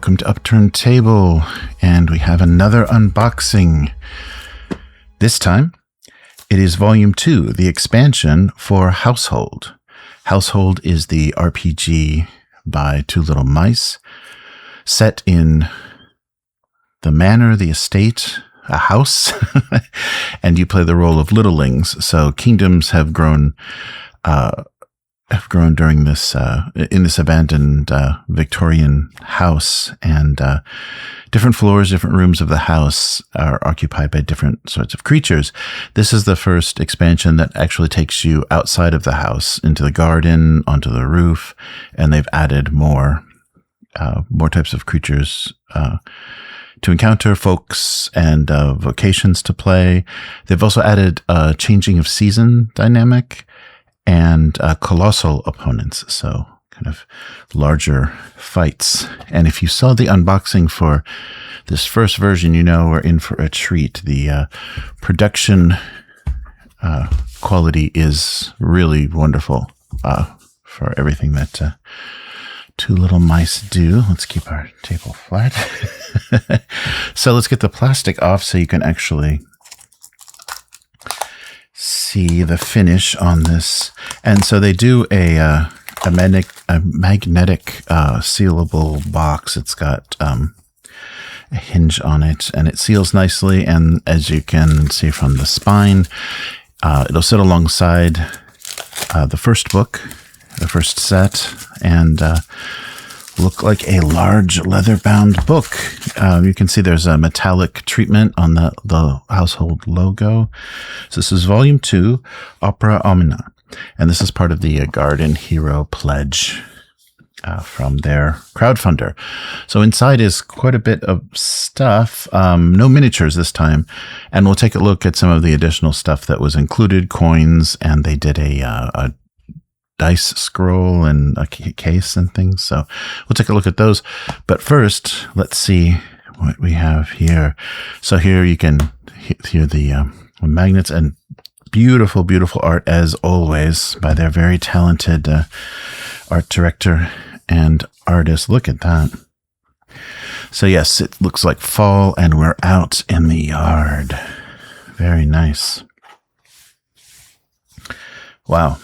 welcome to Upturned Table, and we have another unboxing. This time, it is Volume 2, the expansion for Household. Household is the RPG by TwoLittleMice, set in the manor, the estate, a house, and you play the role of littlelings. So kingdoms have grown during this in this abandoned Victorian house, and different floors, different rooms of the house are occupied by different sorts of creatures. This is the first expansion that actually takes you outside of the house, into the garden, onto the roof, and they've added more types of creatures to encounter, folks, and vocations to play. They've also added a changing of season dynamic and colossal opponents, so kind of larger fights. And if you saw the unboxing for this first version, you know we're in for a treat. The production quality is really wonderful for everything that TwoLittleMice do. Let's keep our table flat. So let's get the plastic off so you can actually see the finish on this. And so they do a magnetic sealable box. It's got a hinge on it, and it seals nicely. And as you can see from the spine, it'll sit alongside the first book, the first set, and look like a large leather-bound book. You can see there's a metallic treatment on the Household logo. So this is Volume 2, Opera Omnia, and this is part of the Garden Hero Pledge from their crowdfunder. So inside is quite a bit of stuff. No miniatures this time, and we'll take a look at some of the additional stuff that was included, coins, and they did a dice scroll and a case and things. So we'll take a look at those. But first, let's see what we have here. So here you can hear the magnets, and beautiful, beautiful art as always by their very talented art director and artist. Look at that. So yes, it looks like fall and we're out in the yard. Very nice. Wow.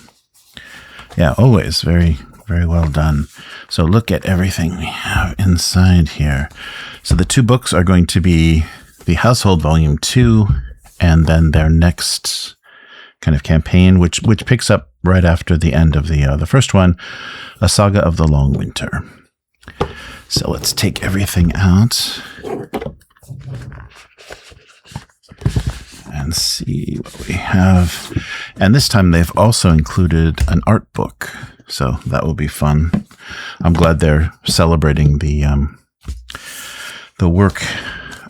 Yeah, always very, very well done. So look at everything we have inside here. So the two books are going to be the Household Volume 2, and then their next kind of campaign, which picks up right after the end of the first one, A Saga of the Long Winter. So let's take everything out and see what we have. And this time they've also included an art book, so that will be fun. I'm glad they're celebrating the work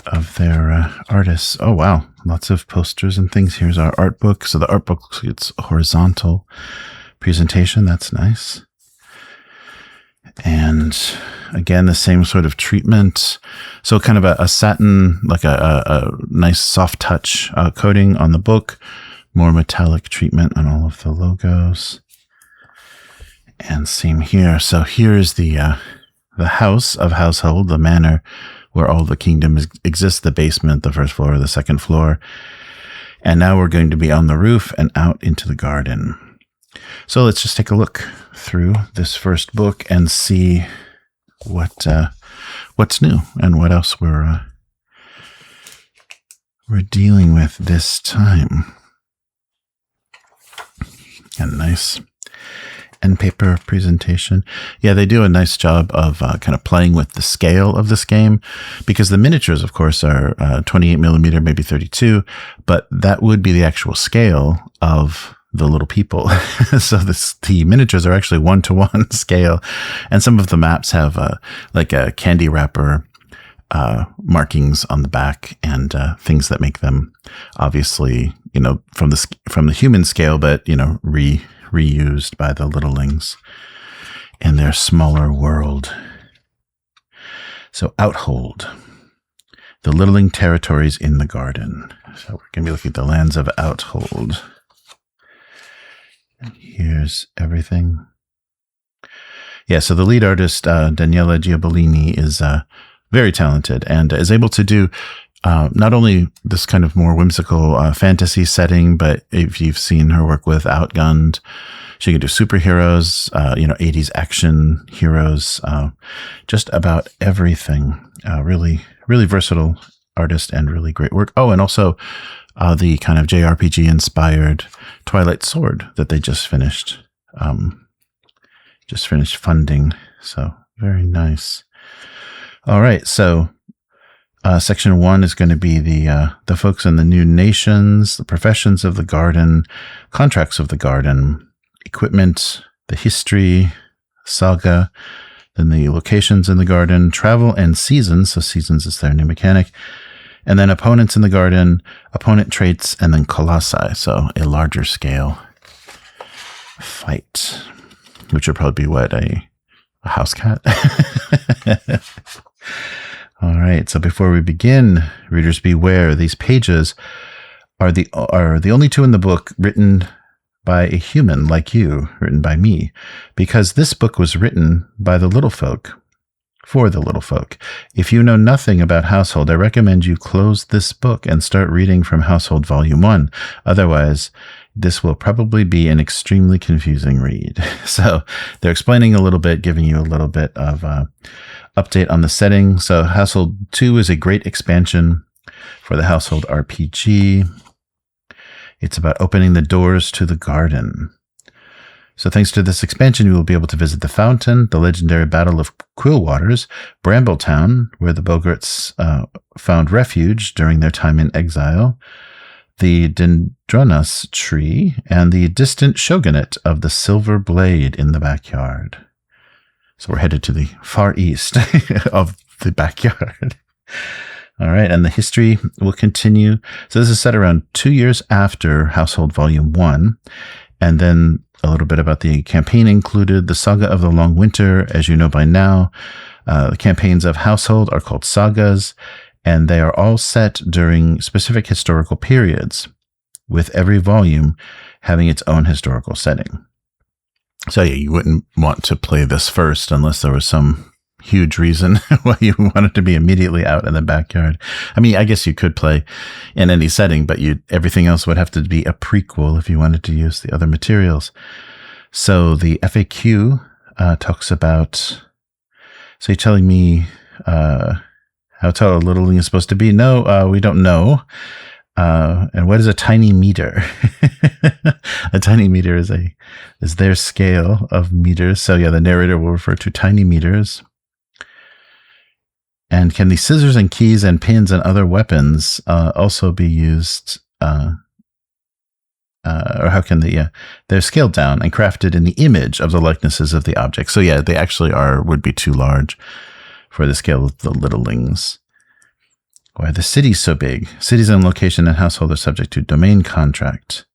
of their artists. Oh wow, lots of posters and things. Here's our art book. So the art book, it's a horizontal presentation. That's nice. And again, the same sort of treatment. So kind of a satin, like a nice soft touch coating on the book. More metallic treatment on all of the logos. And same here. So here is the house of Household, the manor where all the kingdom exists, the basement, the first floor, the second floor. And now we're going to be on the roof and out into the garden. So let's just take a look through this first book and see what's new and what else we're dealing with this time. A nice end paper presentation. Yeah, they do a nice job of kind of playing with the scale of this game, because the miniatures, of course, are 28 millimeter, maybe 32, but that would be the actual scale of the little people. So the miniatures are actually 1-to-1 scale, and some of the maps have like a candy wrapper markings on the back, and things that make them obviously, from the human scale, but reused by the littlelings in their smaller world. So Outhold, the littling territories in the garden. So we're going to be looking at the lands of Outhold. And here's everything. Yeah, so the lead artist, Daniela Giabolini, is very talented and is able to do not only this kind of more whimsical fantasy setting, but if you've seen her work with Outgunned, she can do superheroes, 80s action heroes, just about everything. Really, really versatile artist and really great work. Oh, and also the kind of JRPG inspired Twilight Sword that they just finished funding. So very nice. All right. So section 1 is going to be the folks in the new nations, the professions of the garden, contracts of the garden, equipment, the history, saga, then the locations in the garden, travel and seasons. So seasons is their new mechanic. And then opponents in the garden, opponent traits, and then colossi. So a larger scale fight, which would probably be what, a house cat? All right. So before we begin, readers beware. These pages are the only 2 in the book written by a human like you, written by me, because this book was written by the little folk, for the little folk. If you know nothing about Household, I recommend you close this book and start reading from Household Volume 1. Otherwise, this will probably be an extremely confusing read. So they're explaining a little bit, giving you a little bit of update on the setting. So Household 2 is a great expansion for the Household RPG. It's about opening the doors to the garden. So thanks to this expansion, you will be able to visit the fountain, the legendary Battle of Quillwaters, Bramble Town, where the Boggarts found refuge during their time in exile, the ndronaos tree, and the distant Shogunate of the Silver Blade in the backyard. So we're headed to the far east of the backyard. All right, and the history will continue. So this is set around 2 years after Household Volume 1, and then a little bit about the campaign included the Saga of the Long Winter. As you know by now, the campaigns of Household are called sagas, and they are all set during specific historical periods, with every volume having its own historical setting. So yeah, you wouldn't want to play this first unless there was some huge reason why you wanted to be immediately out in the backyard. I mean, I guess you could play in any setting, but everything else would have to be a prequel if you wanted to use the other materials. So the FAQ talks about, so you're telling me how tall a littling is supposed to be? No, we don't know. And what is a tiny meter? A tiny meter is their scale of meters. So yeah, the narrator will refer to tiny meters. And can the scissors and keys and pins and other weapons also be used? Or how can they're scaled down and crafted in the image of the likenesses of the objects. So yeah, they actually would be too large for the scale of the littlings. Why are the cities so big? Cities and location and household are subject to domain contract,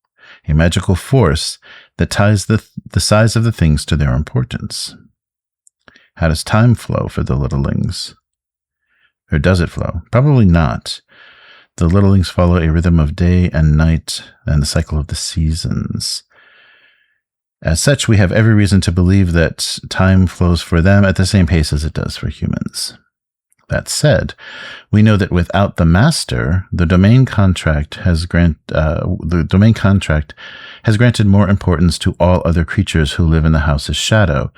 a magical force that ties the size of the things to their importance. How does time flow for the littlings? Or does it flow? Probably not. The littlings follow a rhythm of day and night and the cycle of the seasons. As such, we have every reason to believe that time flows for them at the same pace as it does for humans. That said, we know that without the master, the domain contract has granted more importance to all other creatures who live in the house's shadow,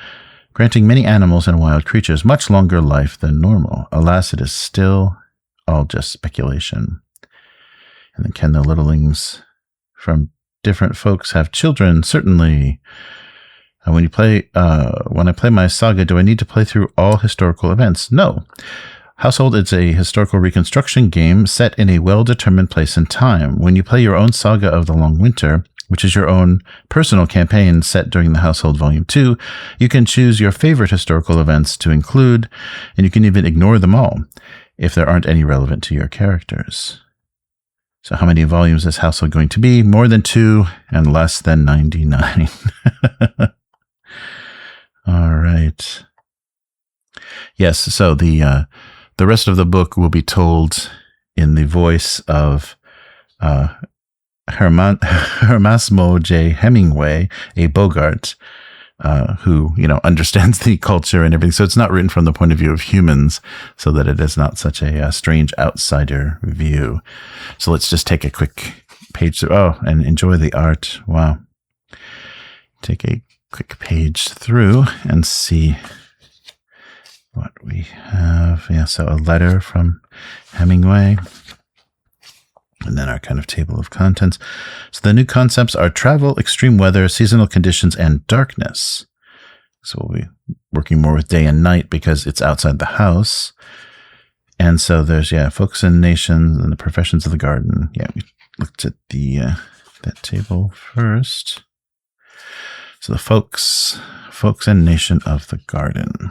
granting many animals and wild creatures much longer life than normal. Alas, it is still all just speculation. And then, can the littlings from different folks have children? Certainly. When I play my saga, do I need to play through all historical events? No. Household is a historical reconstruction game set in a well-determined place and time. When you play your own Saga of the Long Winter, which is your own personal campaign set during the Household Volume 2, you can choose your favorite historical events to include, and you can even ignore them all if there aren't any relevant to your characters. So how many volumes is Household going to be? More than 2 and less than 99. All right. Yes, so the rest of the book will be told in the voice of Hermasmo J. Hemingway, a Boggart, who, understands the culture and everything. So it's not written from the point of view of humans, so that it is not such a strange outsider view. So let's just take a quick page through. Oh, and enjoy the art. Wow. Take a quick page through and see what we have. Yeah, so a letter from Hemingway. And then our kind of table of contents. So the new concepts are travel, extreme weather, seasonal conditions, and darkness. So we'll be working more with day and night because it's outside the house. And so there's, folks and nations and the professions of the garden. Yeah, we looked at that table first. So the folks and nation of the garden.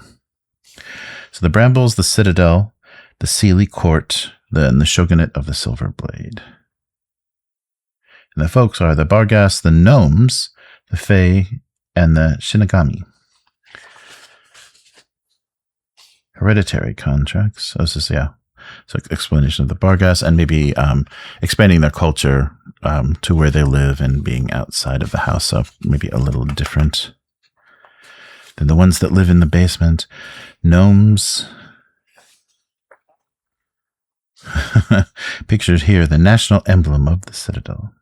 So the Brambles, the Citadel, the Sealy Court, and the Shogunate of the Silver Blade. And the folks are the Boggarts, the Gnomes, the Fae, and the Shinigami. Hereditary contracts. Oh, this is, so explanation of the Boggarts, and maybe expanding their culture to where they live and being outside of the house. So maybe a little different than the ones that live in the basement. Gnomes. Pictured here, the national emblem of the Citadel.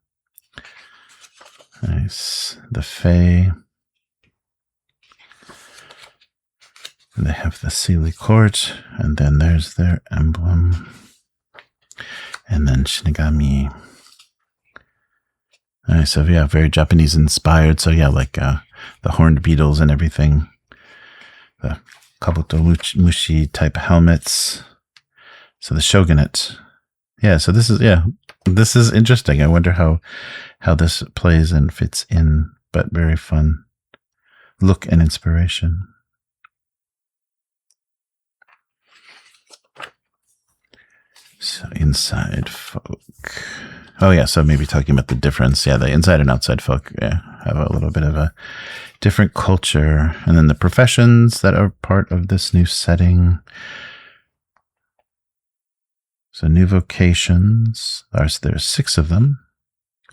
Nice. The Fae. And they have the Sealy Court, and then there's their emblem. And then Shinigami. Nice. So very Japanese inspired. So like the horned beetles and everything. The Kabuto Mushi type helmets. So the Shogunate. Yeah, so this is interesting. I wonder how this plays and fits in, but very fun look and inspiration. So inside folk. Oh yeah, so maybe talking about the difference. Yeah, the inside and outside folk have a little bit of a different culture. And then the professions that are part of this new setting. So new vocations, there's 6 of them.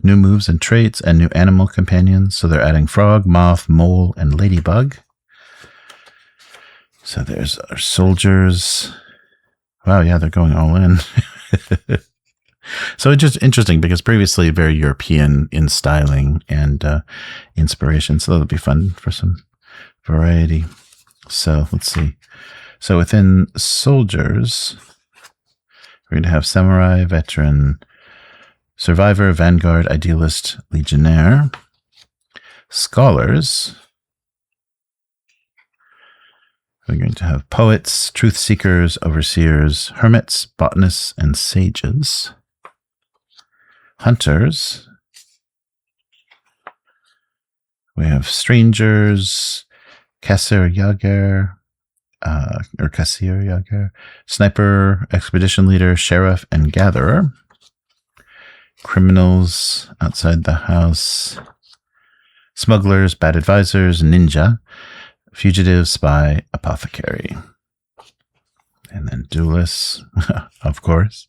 New moves and traits and new animal companions. So they're adding frog, moth, mole, and ladybug. So there's our soldiers. Wow, yeah, they're going all in. So it's just interesting because previously very European in styling and inspiration. So that'll be fun for some variety. So let's see. So within soldiers, we're going to have samurai, veteran, survivor, vanguard, idealist, legionnaire. Scholars. We're going to have poets, truth seekers, overseers, hermits, botanists, and sages. Hunters. We have strangers, Kasser Jager, or Kassir Jager, sniper, expedition leader, sheriff, and gatherer. Criminals outside the house. Smugglers, bad advisors, ninja. Fugitive, spy, apothecary. And then duelists, of course.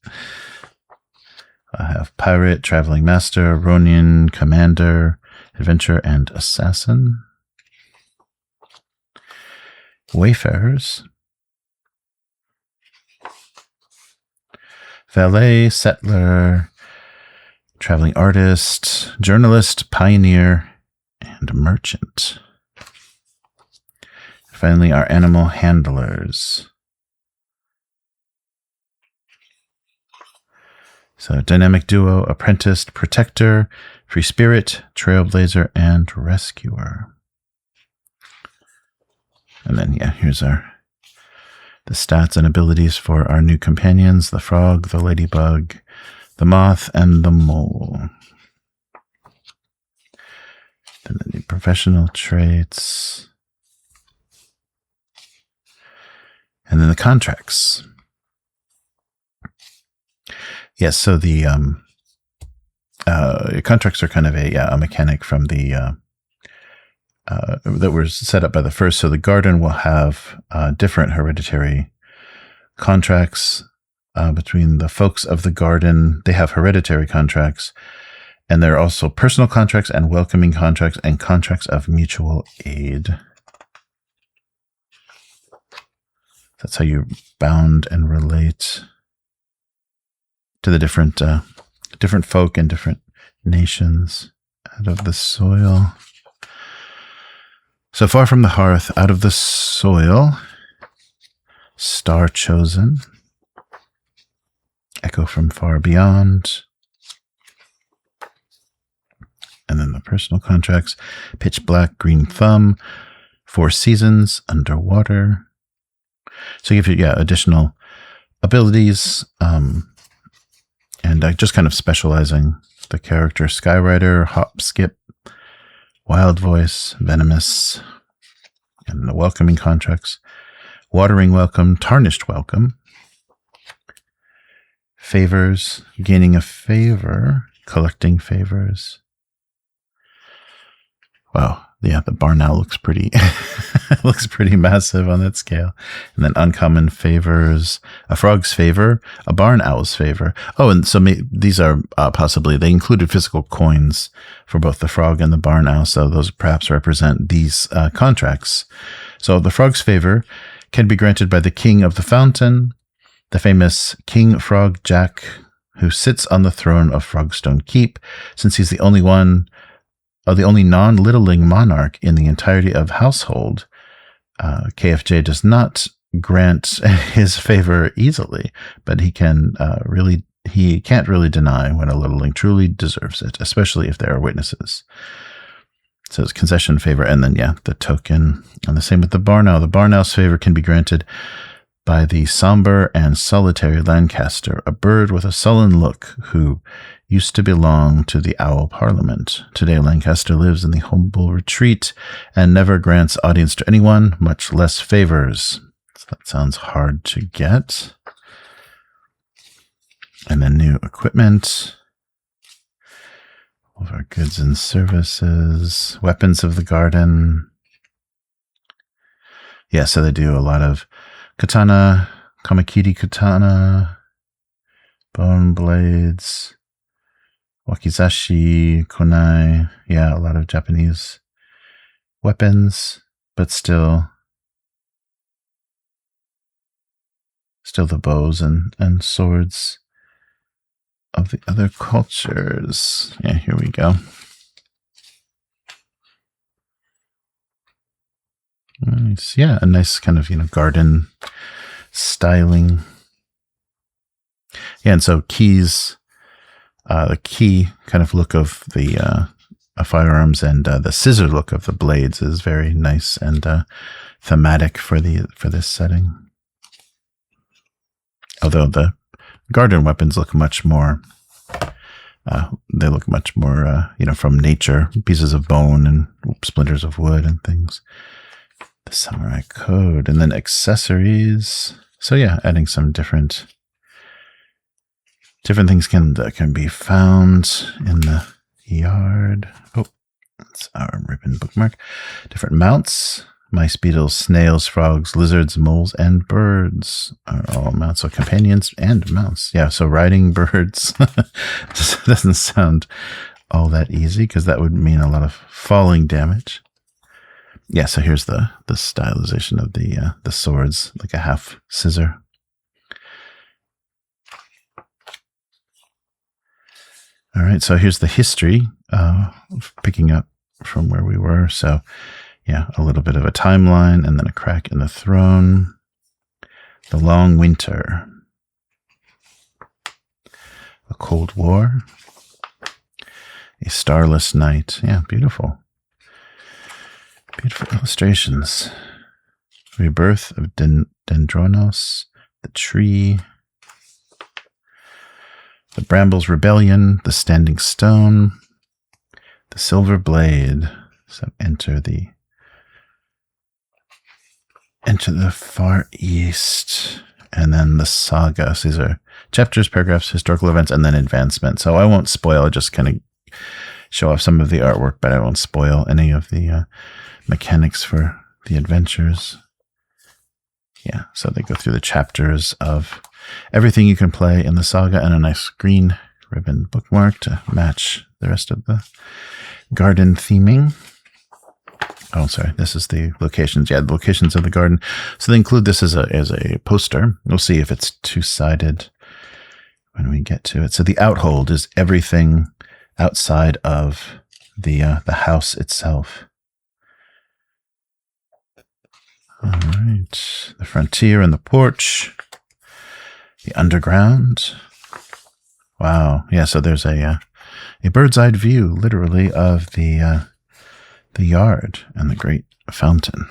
I have pirate, traveling master, Ronin, commander, adventurer, and assassin. Wayfarers. Valet, settler, traveling artist, journalist, pioneer, and merchant. Finally, our animal handlers. So, dynamic duo, apprentice, protector, free spirit, trailblazer, and rescuer. And then, here's the stats and abilities for our new companions, the frog, the ladybug, the moth, and the mole. Then the new professional traits. And then the contracts. Yes, so the contracts are kind of a mechanic from the that were set up by the first. So the garden will have different hereditary contracts between the folks of the garden. They have hereditary contracts, And there are also personal contracts and welcoming contracts and contracts of mutual aid. That's how you bound and relate to the different folk and different nations. Out of the soil. So far from the hearth, out of the soil. Star chosen. Echo from far beyond. And then the personal contracts. Pitch black, green thumb. 4 seasons, underwater. So you give you, additional abilities. And just kind of specializing the character. Skyrider, hop, skip, wild voice, venomous, and the welcoming contracts. Watering welcome, tarnished welcome. Favors, gaining a favor, collecting favors. Wow. Yeah, the barn owl looks pretty looks pretty massive on that scale. And then uncommon favors, a frog's favor, a barn owl's favor. Oh, and so these are possibly, they included physical coins for both the frog and the barn owl, so those perhaps represent these contracts. So the frog's favor can be granted by the king of the fountain, the famous King Frog Jack, who sits on the throne of Frogstone Keep, since he's the only non-littling monarch in the entirety of household. KFJ does not grant his favor easily, but he can't really deny when a littling truly deserves it, especially if there are witnesses. So it's concession favor, and then the token. And the same with the barn owl. The barn owl's favor can be granted by the somber and solitary Lancaster, a bird with a sullen look who used to belong to the Owl Parliament. Today, Lancaster lives in the humble retreat and never grants audience to anyone, much less favors. So that sounds hard to get. And then new equipment. All of our goods and services. Weapons of the garden. Yeah, so they do a lot of katana, kamakiri katana, bone blades, wakizashi, kunai. Yeah, a lot of Japanese weapons, but still the bows and swords of the other cultures. Yeah, here we go. Nice. Yeah, a nice kind of, garden styling. Yeah, and so keys, the key kind of look of the firearms and the scissor look of the blades is very nice and thematic for this setting. Although the garden weapons look much more, from nature, pieces of bone and splinters of wood and things. The samurai code, and then accessories. So yeah, adding some different things can be found in the yard. Oh, that's our ribbon bookmark. Different mounts. Mice, beetles, snails, frogs, lizards, moles, and birds are all mounts. So companions and mounts. Yeah, so riding birds doesn't sound all that easy, because that would mean a lot of falling damage. Yeah, so here's the stylization of the swords, like a half scissor. All right, so here's the history, picking up from where we were. So yeah, a little bit of a timeline, and then a crack in the throne. The long winter. A cold war. A starless night. Yeah, beautiful. Beautiful illustrations. Rebirth of ndronaos, the tree. The Bramble's Rebellion, the Standing Stone. The Silver Blade. So enter the Far East, and then the Saga. So these are chapters, paragraphs, historical events, and then advancement. So I won't spoil, I'll just kind of show off some of the artwork, but I won't spoil any of the mechanics for the adventures. Yeah, so they go through the chapters of everything you can play in the Saga, and a nice green ribbon bookmark to match the rest of the garden theming. Oh, sorry. This is the locations. Yeah, the locations of the garden. So they include this as a poster. We'll see if it's two-sided when we get to it. So the outhold is everything outside of the house itself. All right. The frontier and the porch. The underground. Wow. Yeah. So there's a bird's-eye view, literally, of the yard and the great fountain.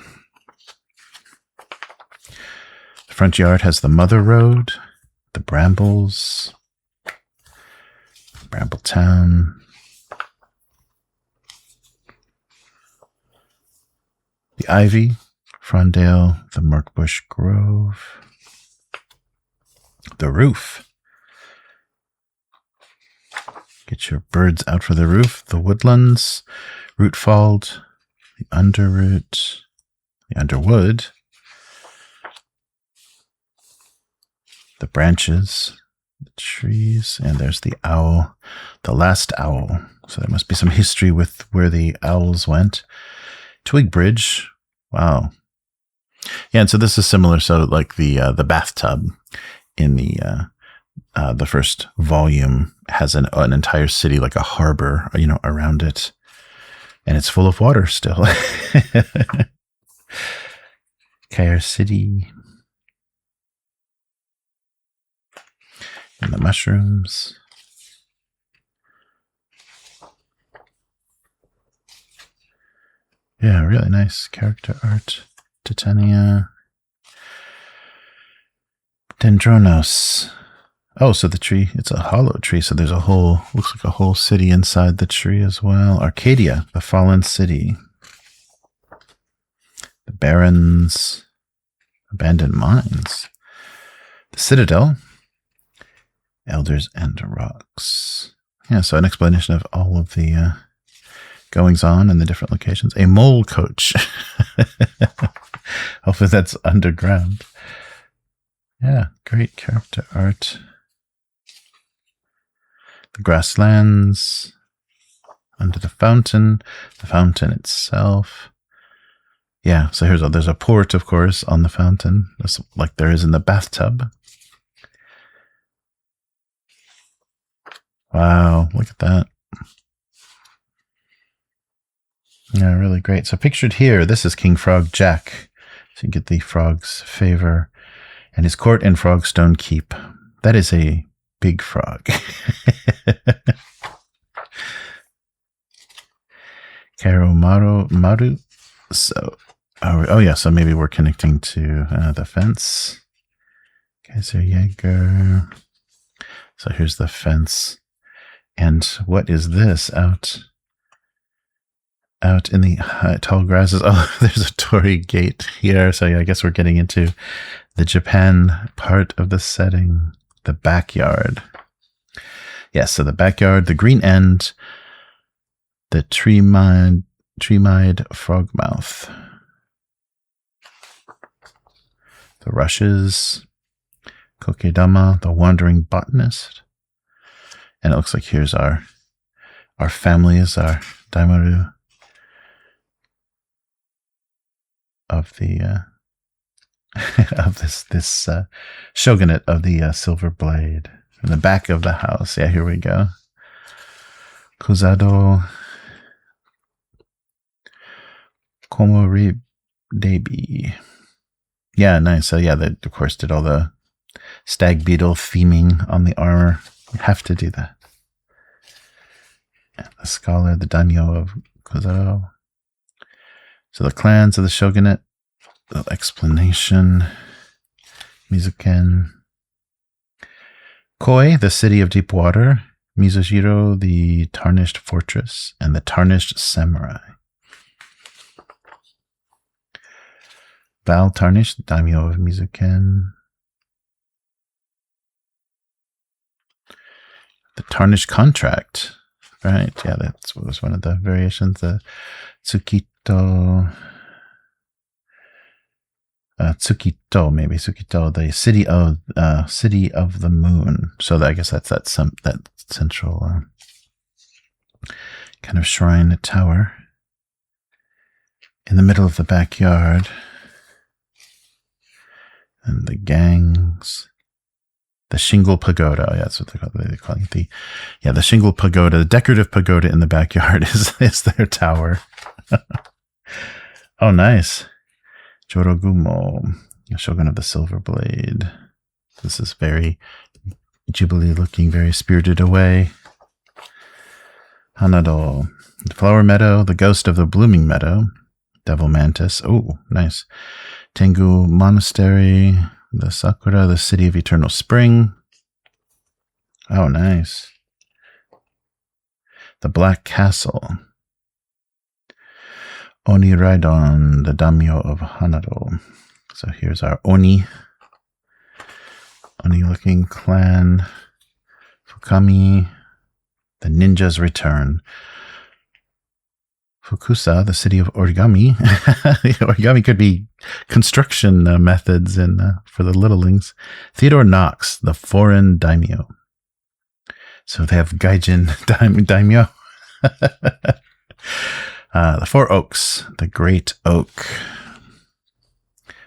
The front yard has the mother road, the brambles, Bramble Town, the ivy, frondale, the Murkbush Grove, the roof. Get your birds out for the roof, the woodlands, rootfald, the underroot, the underwood, the branches, the trees, and there's the owl, the last owl. So there must be some history with where the owls went. Twig bridge. Wow. Yeah, and so this is similar. So like the bathtub in the first volume has an entire city, like a harbor, around it. And it's full of water still. Care City. And the mushrooms. Yeah, really nice character art. Titania. Ndronaos. Oh, so the tree, it's a hollow tree, so there's looks like a whole city inside the tree as well. Arcadia, the fallen city. The barrens, abandoned mines. The citadel, elders and rocks. Yeah, so an explanation of all of the goings on in the different locations. A mole coach. Hopefully that's underground. Yeah, great character art. The grasslands, under the fountain itself. Yeah, so there's a port, of course, on the fountain, just like there is in the bathtub. Wow, look at that. Yeah, really great. So pictured here, this is King Frog Jack. So you get the frog's favor. And his court in Frogstone Keep. That is a big frog. Maru. So, oh yeah, so maybe we're connecting to the fence. Kaiser Jaeger. So here's the fence. And what is this out in the tall grasses? Oh, there's a torii gate here. So yeah, I guess we're getting into the Japan part of the setting. The backyard. Yes, so the backyard, the green end, the tree-eyed frogmouth. The rushes, Kokedama, the wandering botanist. And it looks like here's our families, our Daimaru of the of this shogunate of the silver blade. In the back of the house. Yeah, here we go. Kozado Komori Debi. Yeah, nice. So yeah, they of course did all the stag beetle theming on the armor. You have to do that. Yeah, the scholar, the daimyo of Kozado. So the clans of the shogunate. The explanation. Mizuken. Koi, the city of deep water. Mizujiro, the tarnished fortress. And the tarnished samurai. Val Tarnished, the daimyo of Mizuken. The tarnished contract. Right, yeah, that was one of the variations. The Tsukito... Tsukito, maybe Tsukito, the city of the moon. So I guess that's that central kind of shrine tower in the middle of the backyard. And the gangs. The shingle pagoda. Oh, yeah, that's what they're calling it. The shingle pagoda, the decorative pagoda in the backyard is their tower. Oh, nice. Jorogumo, Shogun of the Silver Blade. This is very Ghibli looking, very Spirited Away. Hanado, the Flower Meadow, the Ghost of the Blooming Meadow. Devil Mantis. Oh, nice. Tengu Monastery, the Sakura, the City of Eternal Spring. Oh, nice. The Black Castle. Oni Raidon, the Daimyo of Hanado. So here's our Oni. Oni-looking clan. Fukami, the Ninja's Return. Fukusa, the City of Origami. Origami could be construction methods for the littlings. Theodore Knox, the Foreign Daimyo. So they have Gaijin Daimyo. The Four Oaks, the Great Oak.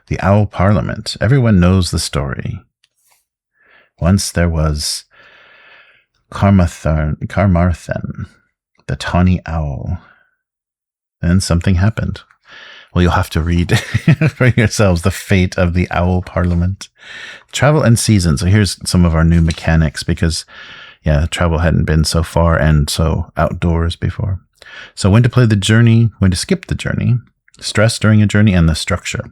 The Owl Parliament. Everyone knows the story. Once there was Carmarthen, the tawny owl. Then something happened. Well, you'll have to read for yourselves the fate of the Owl Parliament. Travel and season. So here's some of our new mechanics because, travel hadn't been so far and so outdoors before. So when to play the journey, when to skip the journey, stress during a journey, and the structure.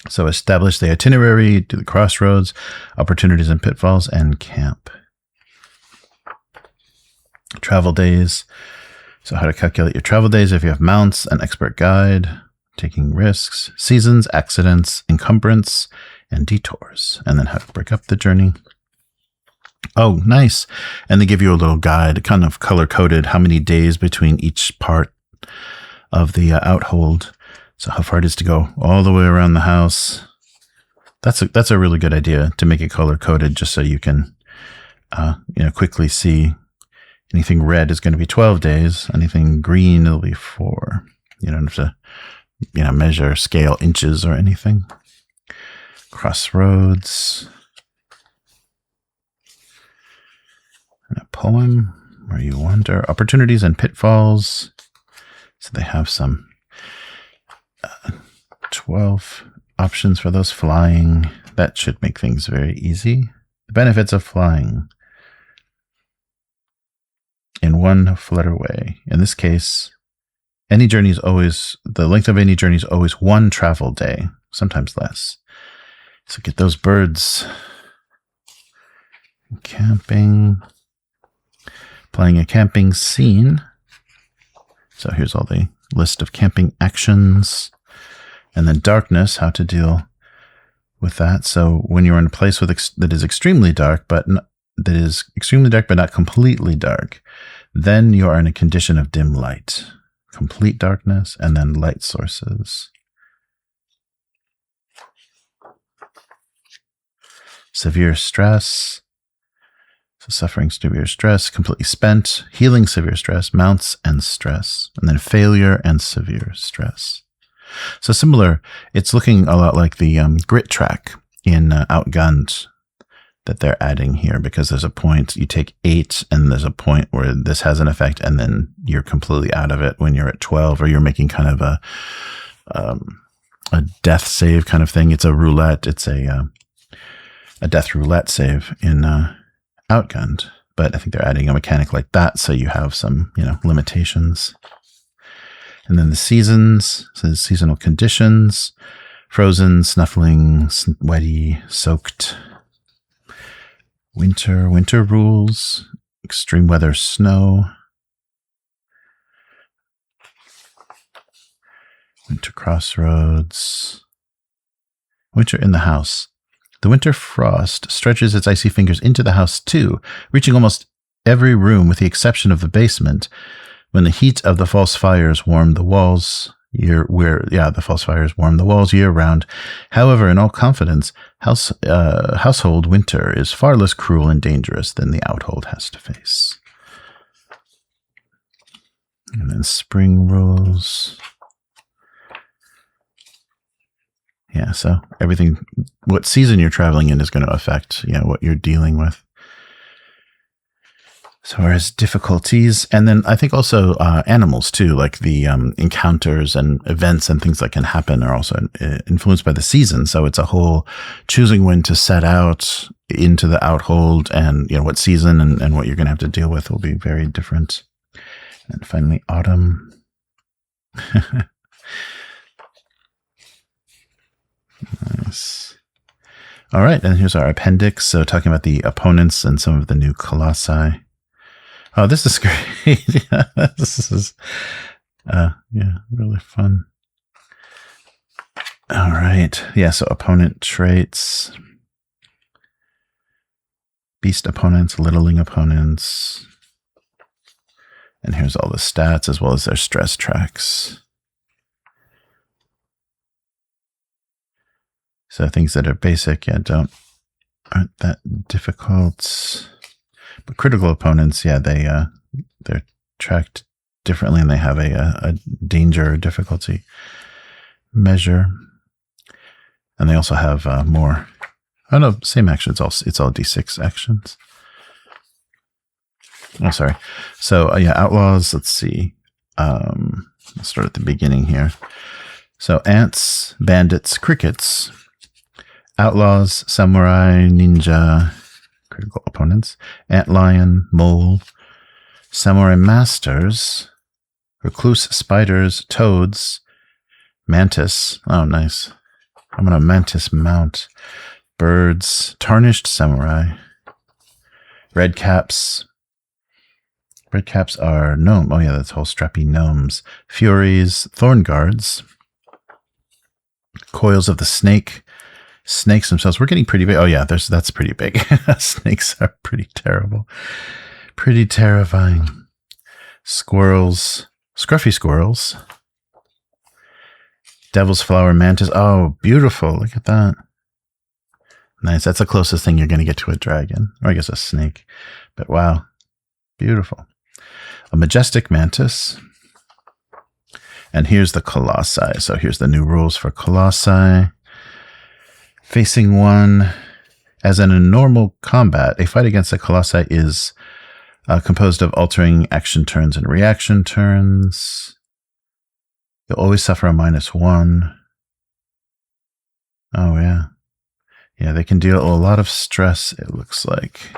So establish the itinerary, do the crossroads, opportunities and pitfalls, and camp. Travel days. So how to calculate your travel days if you have mounts, an expert guide, taking risks, seasons, accidents, encumbrance, and detours. And then how to break up the journey. Oh, nice. And they give you a little guide, kind of color-coded, how many days between each part of the outhold. So how far it is to go all the way around the house. That's a really good idea to make it color-coded just so you can quickly see. Anything red is going to be 12 days. Anything green, it'll be 4. You don't have to, measure, scale inches or anything. Crossroads. And a poem where you wander. Opportunities and pitfalls. So they have some 12 options for those flying. That should make things very easy. The benefits of flying. In one flutterway. In this case, the length of any journey is always 1 travel day, sometimes less. So get those birds. Camping. Playing a camping scene. So here's all the list of camping actions. And then darkness, how to deal with that. So when you're in a place that is extremely dark, but not completely dark, then you are in a condition of dim light, complete darkness, and then light sources. Severe stress. So suffering severe stress, completely spent, healing severe stress, mounts and stress, and then failure and severe stress. So similar, it's looking a lot like the grit track in Outgunned that they're adding here, because there's a point you take 8 and there's a point where this has an effect and then you're completely out of it when you're at 12, or you're making kind of a death save kind of thing. It's a roulette. It's a death roulette save in Outgunned, but I think they're adding a mechanic like that, so you have some limitations. And then the seasons, so the seasonal conditions: frozen, snuffling, wetty, soaked. Winter rules, extreme weather, snow. Winter crossroads. Winter in the house. The winter frost stretches its icy fingers into the house too, reaching almost every room with the exception of the basement, when the heat of the false fires warm the walls year round. However, in all confidence, household winter is far less cruel and dangerous than the outhold has to face. And then spring rules. Yeah, so everything, what season you're traveling in is going to affect, what you're dealing with. So whereas difficulties, and then I think also animals too, like the encounters and events and things that can happen are also influenced by the season. So it's a whole choosing when to set out into the outhold, and what season and what you're going to have to deal with will be very different. And finally, autumn. Nice. All right, and here's our appendix. So talking about the opponents and some of the new colossi. Oh, this is great. Yeah, this is, really fun. All right. Yeah, so opponent traits. Beast opponents, littling opponents. And here's all the stats as well as their stress tracks. So things that are basic, aren't that difficult. But critical opponents, they're tracked differently, and they have a danger or difficulty measure. And they also have more. Oh no, same action. It's all D6 actions. Oh, sorry. So outlaws. Let's see. Let's start at the beginning here. So ants, bandits, crickets, outlaws, samurai, ninja. Critical opponents, antlion, mole, samurai masters, recluse spiders, toads, mantis. Oh, nice. I'm on a mantis mount. Birds, tarnished samurai, red caps. Red caps are gnome. Oh yeah, that's whole strappy gnomes. Furies, thorn guards, coils of the snake. Snakes themselves, we're getting pretty big. Oh yeah, that's pretty big. Snakes are pretty terrible. Pretty terrifying. Squirrels, scruffy squirrels. Devil's flower mantis. Oh, beautiful. Look at that. Nice. That's the closest thing you're going to get to a dragon. Or I guess a snake. But wow. Beautiful. A majestic mantis. And here's the colossi. So here's the new rules for colossi. Facing one, as in a normal combat, a fight against a colossi is composed of altering action turns and reaction turns. You'll always suffer a -1. Oh, yeah. Yeah, they can deal a lot of stress, it looks like.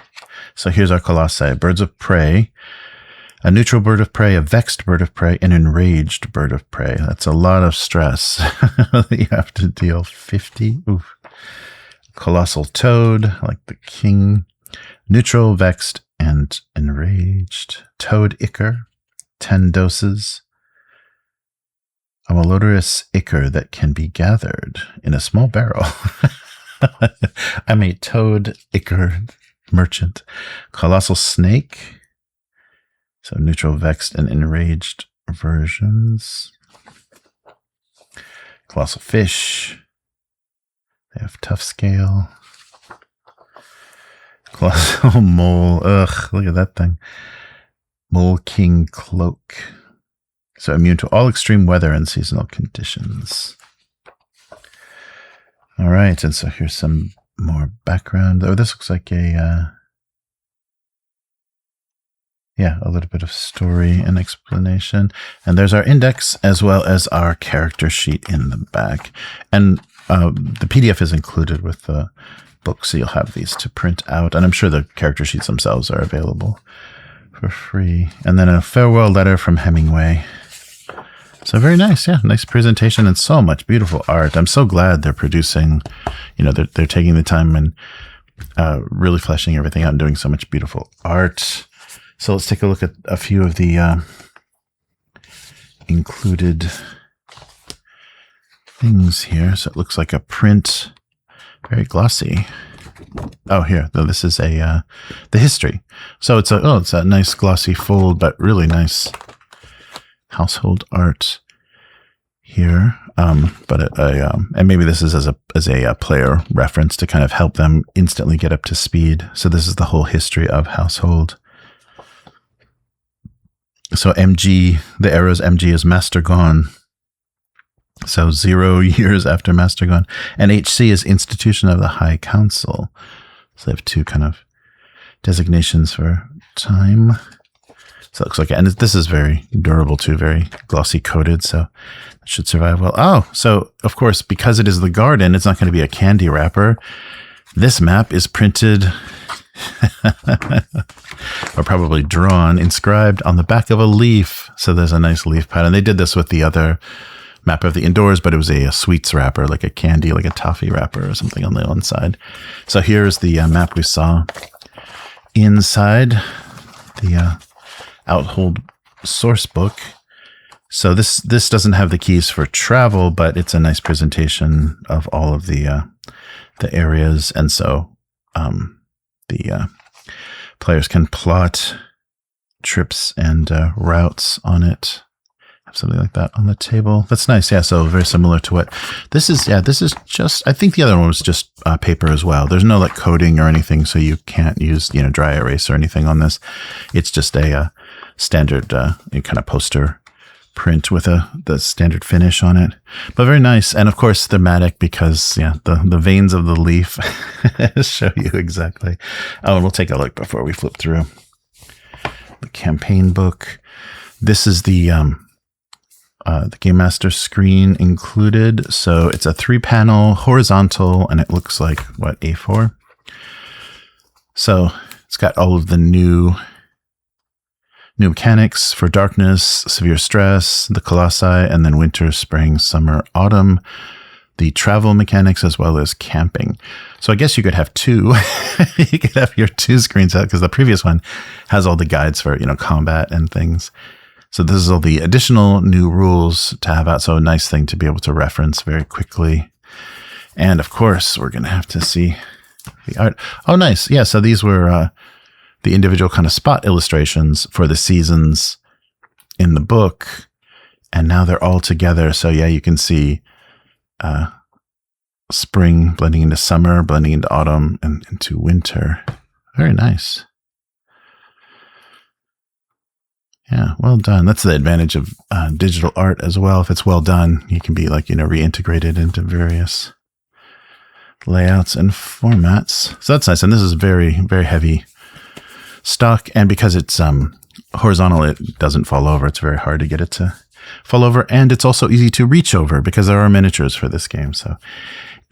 So here's our colossi. Birds of prey, a neutral bird of prey, a vexed bird of prey, an enraged bird of prey. That's a lot of stress that you have to deal. 50. Oof. Colossal toad, like the king. Neutral, vexed, and enraged. Toad ichor, 10 doses. A malodorous ichor that can be gathered in a small barrel. I'm a toad ichor merchant. Colossal snake. So neutral, vexed, and enraged versions. Colossal fish. They have tough scale. Colossal mole. Ugh, look at that thing. Mole king cloak. So immune to all extreme weather and seasonal conditions. All right, and so here's some more background. Oh, this looks like a little bit of story and explanation. And there's our index as well as our character sheet in the back. And the PDF is included with the book, so you'll have these to print out. And I'm sure the character sheets themselves are available for free. And then a farewell letter from Hemingway. So very nice, yeah, nice presentation and so much beautiful art. I'm so glad they're producing, they're taking the time and really fleshing everything out and doing so much beautiful art. So let's take a look at a few of the included things here. So it looks like a print, very glossy. Oh, here, though, this is the history. So it's a nice glossy fold, but really nice household art here. And maybe this is as a player reference to kind of help them instantly get up to speed. So this is the whole history of Household. So MG, the arrow's MG is Master Gone. So 0 years after Master Gone. And HC is Institution of the High Council. So they have 2 kind of designations for time. So it looks like, and this is very durable too, very glossy coated, so it should survive well. Oh, so of course, because it is the garden, it's not going to be a candy wrapper. This map is printed or probably drawn, inscribed on the back of a leaf. So there's a nice leaf pattern. They did this with the other map of the indoors, but it was a sweets wrapper, like a candy, like a toffee wrapper or something on the one side. So here's the map we saw inside the Household source book. So this doesn't have the keys for travel, but it's a nice presentation of all of the areas, and so the players can plot trips and routes on it. Have something like that on the table. That's nice. Yeah, so very similar to what this is. Yeah, this is just, I think the other one was just paper as well. There's no like coding or anything, so you can't use dry erase or anything on this. It's just a standard kind of poster print with the standard finish on it, but very nice. And of course thematic, because the veins of the leaf show you exactly. Oh, and we'll take a look before we flip through the campaign book. This is the Game Master screen included. So it's a 3-panel horizontal, and it looks like what, A4. So it's got all of the new mechanics for darkness, severe stress, the colossi, and then winter, spring, summer, autumn, the travel mechanics, as well as camping. So I guess you could have 2. You could have your 2 screens out, because the previous one has all the guides for, combat and things. So this is all the additional new rules to have out. So a nice thing to be able to reference very quickly. And of course, we're going to have to see the art. Oh, nice. Yeah. So these were, the individual kind of spot illustrations for the seasons in the book. And now they're all together. So yeah, you can see spring blending into summer, blending into autumn, and into winter. Very nice. Yeah, well done. That's the advantage of digital art as well. If it's well done, you can be reintegrated into various layouts and formats. So that's nice. And this is very, very heavy stock, and because it's horizontal, it doesn't fall over. It's very hard to get it to fall over, and it's also easy to reach over because there are miniatures for this game, so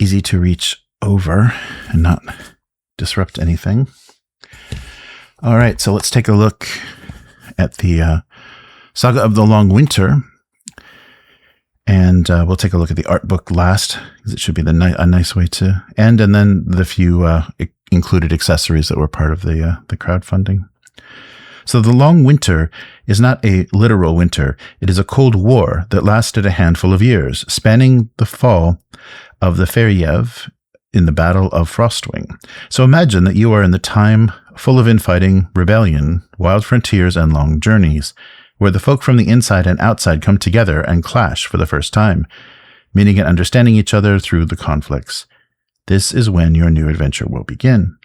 easy to reach over and not disrupt anything. All right, so let's take a look at the Saga of the Long Winter, and we'll take a look at the art book last, because it should be a nice way to end, and then the few included accessories that were part of the crowdfunding. So the Long Winter is not a literal winter. It is a cold war that lasted a handful of years, spanning the fall of the Feriev in the Battle of Frostwing. So imagine that you are in the time full of infighting, rebellion, wild frontiers, and long journeys, where the folk from the inside and outside come together and clash for the first time, meeting and understanding each other through the conflicts. This is when your new adventure will begin.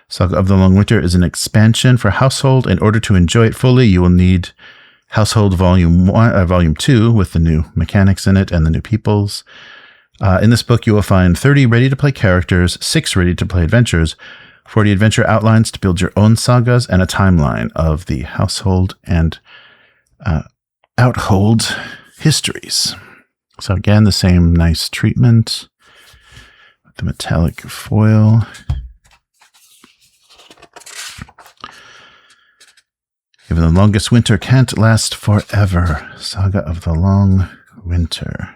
Saga of the Long Winter is an expansion for Household. In order to enjoy it fully, you will need Household Volume 2 with the new mechanics in it and the new peoples. In this book, you will find 30 ready-to-play characters, 6 ready-to-play adventures, 40 adventure outlines to build your own sagas, and a timeline of the Household and Outhold histories. So again, the same nice treatment. The metallic foil. Even the longest winter can't last forever. Saga of the Long Winter.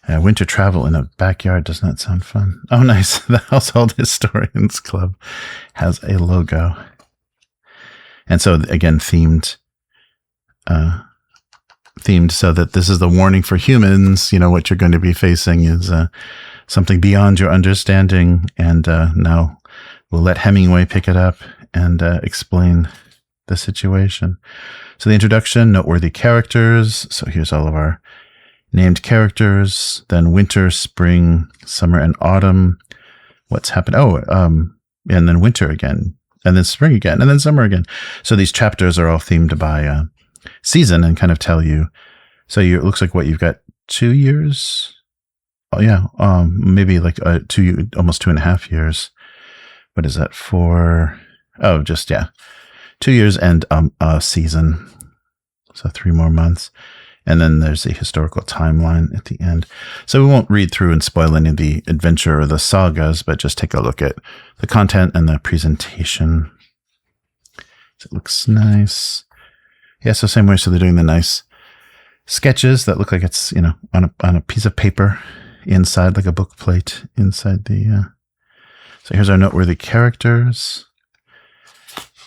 Winter travel in a backyard does not sound fun. Oh, nice. The Household Historians Club has a logo. And so, again, themed so that this is the warning for humans. What you're going to be facing is something beyond your understanding. And now we'll let Hemingway pick it up and explain the situation. So the introduction, noteworthy characters. So here's all of our named characters. Then winter, spring, summer, and autumn. What's happened? Oh, and then winter again. and then spring again, and then summer again. So these chapters are all themed by season and kind of tell you. So it looks like what you've got 2 years. Oh yeah, maybe like almost 2.5 years. What is that for? Oh, just 2 years and a season. So 3 more months. And then there's a historical timeline at the end. So we won't read through and spoil any of the adventure or the sagas, but just take a look at the content and the presentation. So it looks nice. Yeah, so same way. So they're doing the nice sketches that look like it's, on a piece of paper inside, like a book plate inside the... So here's our noteworthy characters.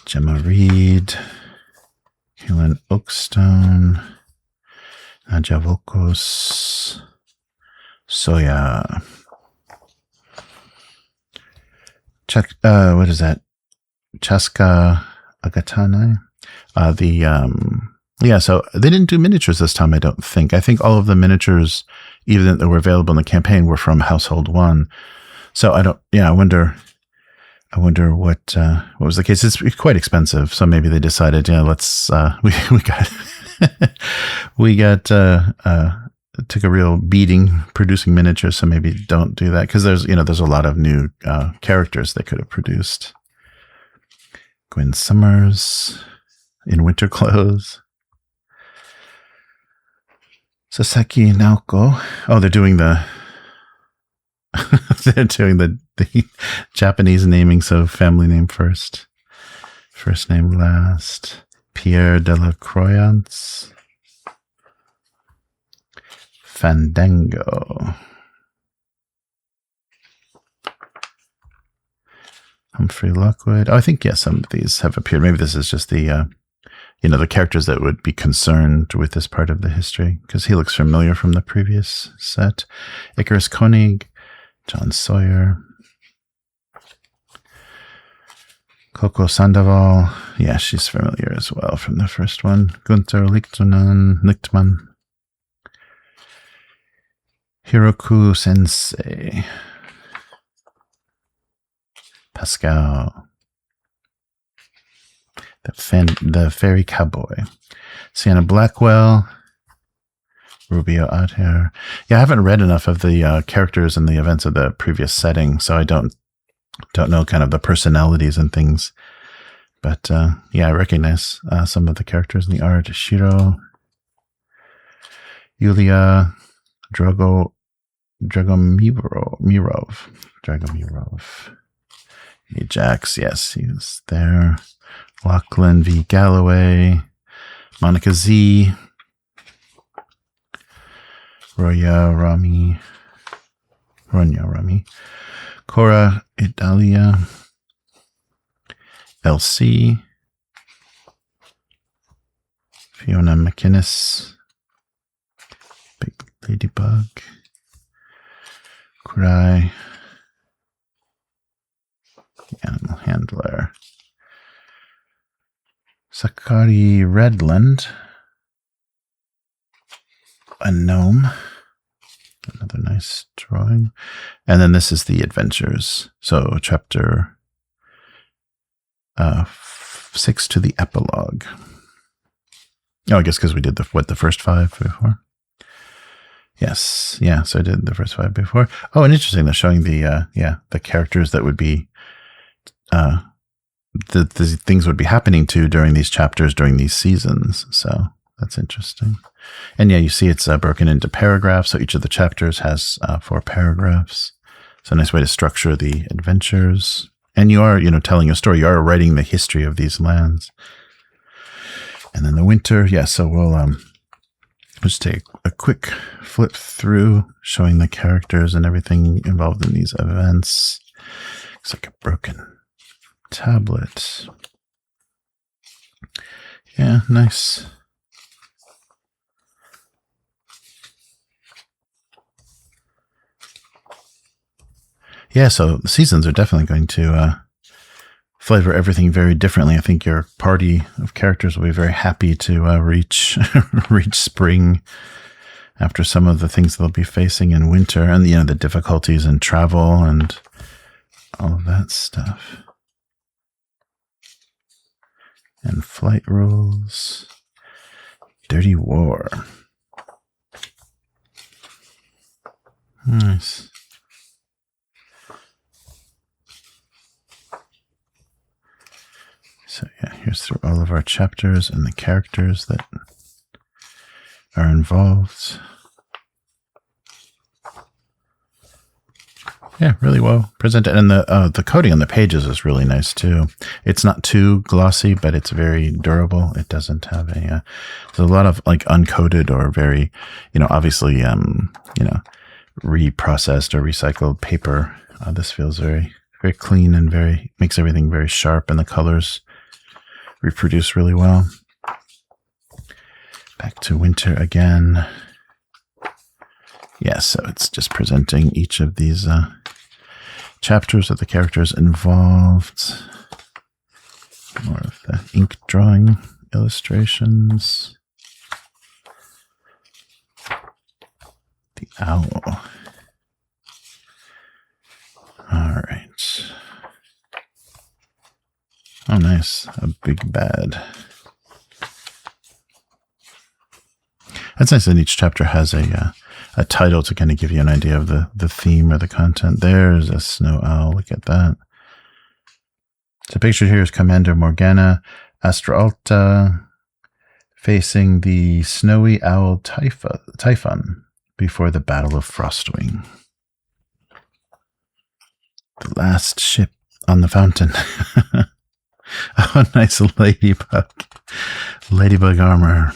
Gemma Reed, Helen Oakstone, Nadja Volkos, Soya. What is that? Chaska Agatane. So they didn't do miniatures this time, I don't think. I think all of the miniatures, even that were available in the campaign, were from Household 1. So I wonder what was the case. It's quite expensive, so maybe they decided, let's we took a real beating producing miniatures, so maybe don't do that, because there's a lot of new characters they could have produced. Gwen Summers in winter clothes. Sasaki Naoko. Oh, they're doing the the Japanese naming, so family name first, first name last. Pierre de la Croyance. Fandango. Humphrey Lockwood. Oh, I think, some of these have appeared. Maybe this is just the, the characters that would be concerned with this part of the history, because he looks familiar from the previous set. Icarus Koenig, John Sawyer, Coco Sandoval. Yeah, she's familiar as well from the first one. Gunther Lichtman. Hiroku Sensei. Pascal. The Fairy Cowboy. Sienna Blackwell. Rubio Adher. Yeah, I haven't read enough of the characters and the events of the previous setting, so I don't know kind of the personalities and things. But I recognize some of the characters in the art. Shiro, Yulia, Dragomirov. Ajax, yes, he was there. Lachlan V. Galloway, Monica Z, Ronya Rami, Cora Idalia, LC, Fiona McInnes, Big Ladybug, Kurai, the Animal Handler, Sakari Redland, a gnome, another nice drawing, and then this is the adventures. So chapter 6 to the epilogue. Oh, I guess because we did the first 5 before. Yes, yeah. So I did the first 5 before. Oh, and interesting. They're showing the characters that would be the things would be happening to during these chapters during these seasons. So that's interesting. And you see it's broken into paragraphs. So each of the chapters has 4 paragraphs. So a nice way to structure the adventures. And you are, telling a story. You are writing the history of these lands. And then the winter. Yeah. So we'll just take a quick flip through showing the characters and everything involved in these events. Looks like a broken tablet. Yeah, nice. Yeah, so the seasons are definitely going to flavor everything very differently. I think your party of characters will be very happy to reach spring after some of the things they'll be facing in winter, and the difficulties in travel and all of that stuff. And flight rules. Dirty War. Nice. So yeah, here's through all of our chapters and the characters that are involved. Yeah, really well presented. And the coating on the pages is really nice too. It's not too glossy, but it's very durable. It doesn't have a, there's a lot of like uncoated or very, obviously, reprocessed or recycled paper. This feels very, very clean and makes everything very sharp, and the colors reproduce really well. Back to winter again. Yeah, so it's just presenting each of these chapters of the characters involved. More of the ink drawing illustrations. The owl. All right. Oh, nice. A big bad. That's nice that each chapter has a title to kind of give you an idea of the theme or the content. There's a snow owl. Look at that. So pictured here is Commander Morgana Astraalta facing the snowy owl Typhon before the Battle of Frostwing. The last ship on the fountain. Oh, nice ladybug. Ladybug armor.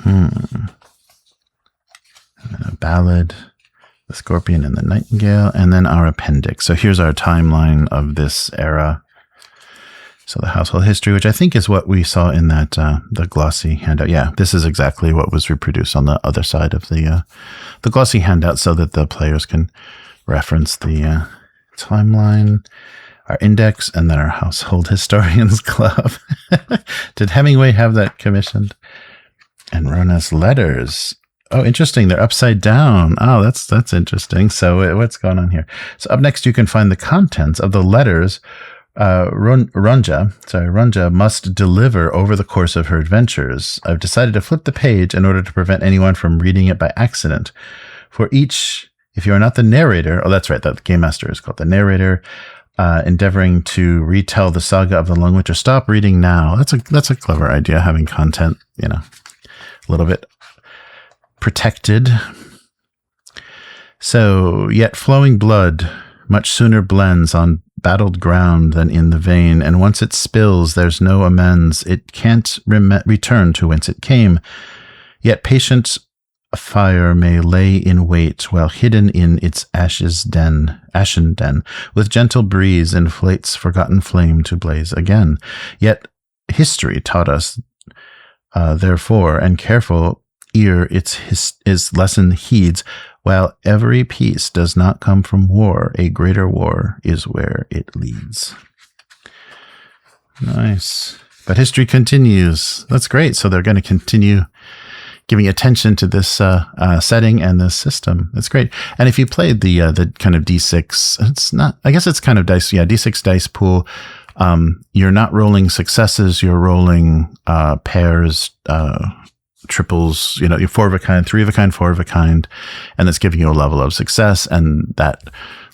And then a ballad, the Scorpion and the Nightingale, and then our appendix. So here's our timeline of this era. So the household history, which I think is what we saw in that the glossy handout. Yeah, this is exactly what was reproduced on the other side of the glossy handout, so that the players can reference the timeline, our index, and then our Household Historians Club. Did Hemingway have that commissioned? And Rona's letters. Oh, interesting. They're upside down. Oh, that's interesting. So what's going on here? So up next, you can find the contents of the letters Ronja must deliver over the course of her adventures. I've decided to flip the page in order to prevent anyone from reading it by accident. For each, if you are not the narrator, oh, that's right, that Game Master is called the narrator, endeavoring to retell the saga of the Long Winter. Stop reading now. That's a clever idea, having content, a little bit protected. So, yet flowing blood much sooner blends on battled ground than in the vein, and once it spills, there's no amends. It can't return to whence it came. Yet patient fire may lay in wait while hidden in its ashen den, with gentle breeze inflates forgotten flame to blaze again. Yet history taught us, therefore, and careful ear its lesson heeds. While every peace does not come from war, a greater war is where it leads. Nice. But history continues. That's great. So they're going to continue giving attention to this setting and this system. That's great. And if you played the kind of D6, it's not, I guess it's kind of dice. Yeah, D6 dice pool. You're not rolling successes. You're rolling pairs, triples, you're 4 of a kind, 3 of a kind, 4 of a kind, and that's giving you a level of success, and that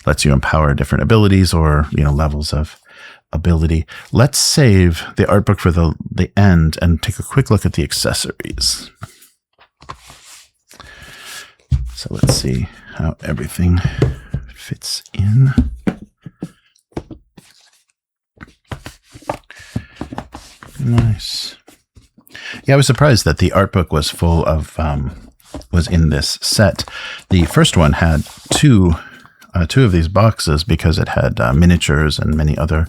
lets you empower different abilities or, levels of ability. Let's save the art book for the end and take a quick look at the accessories. So let's see how everything fits in. Nice. Yeah, I was surprised that the art book was full of, was in this set. The first one had two of these boxes because it had miniatures and many other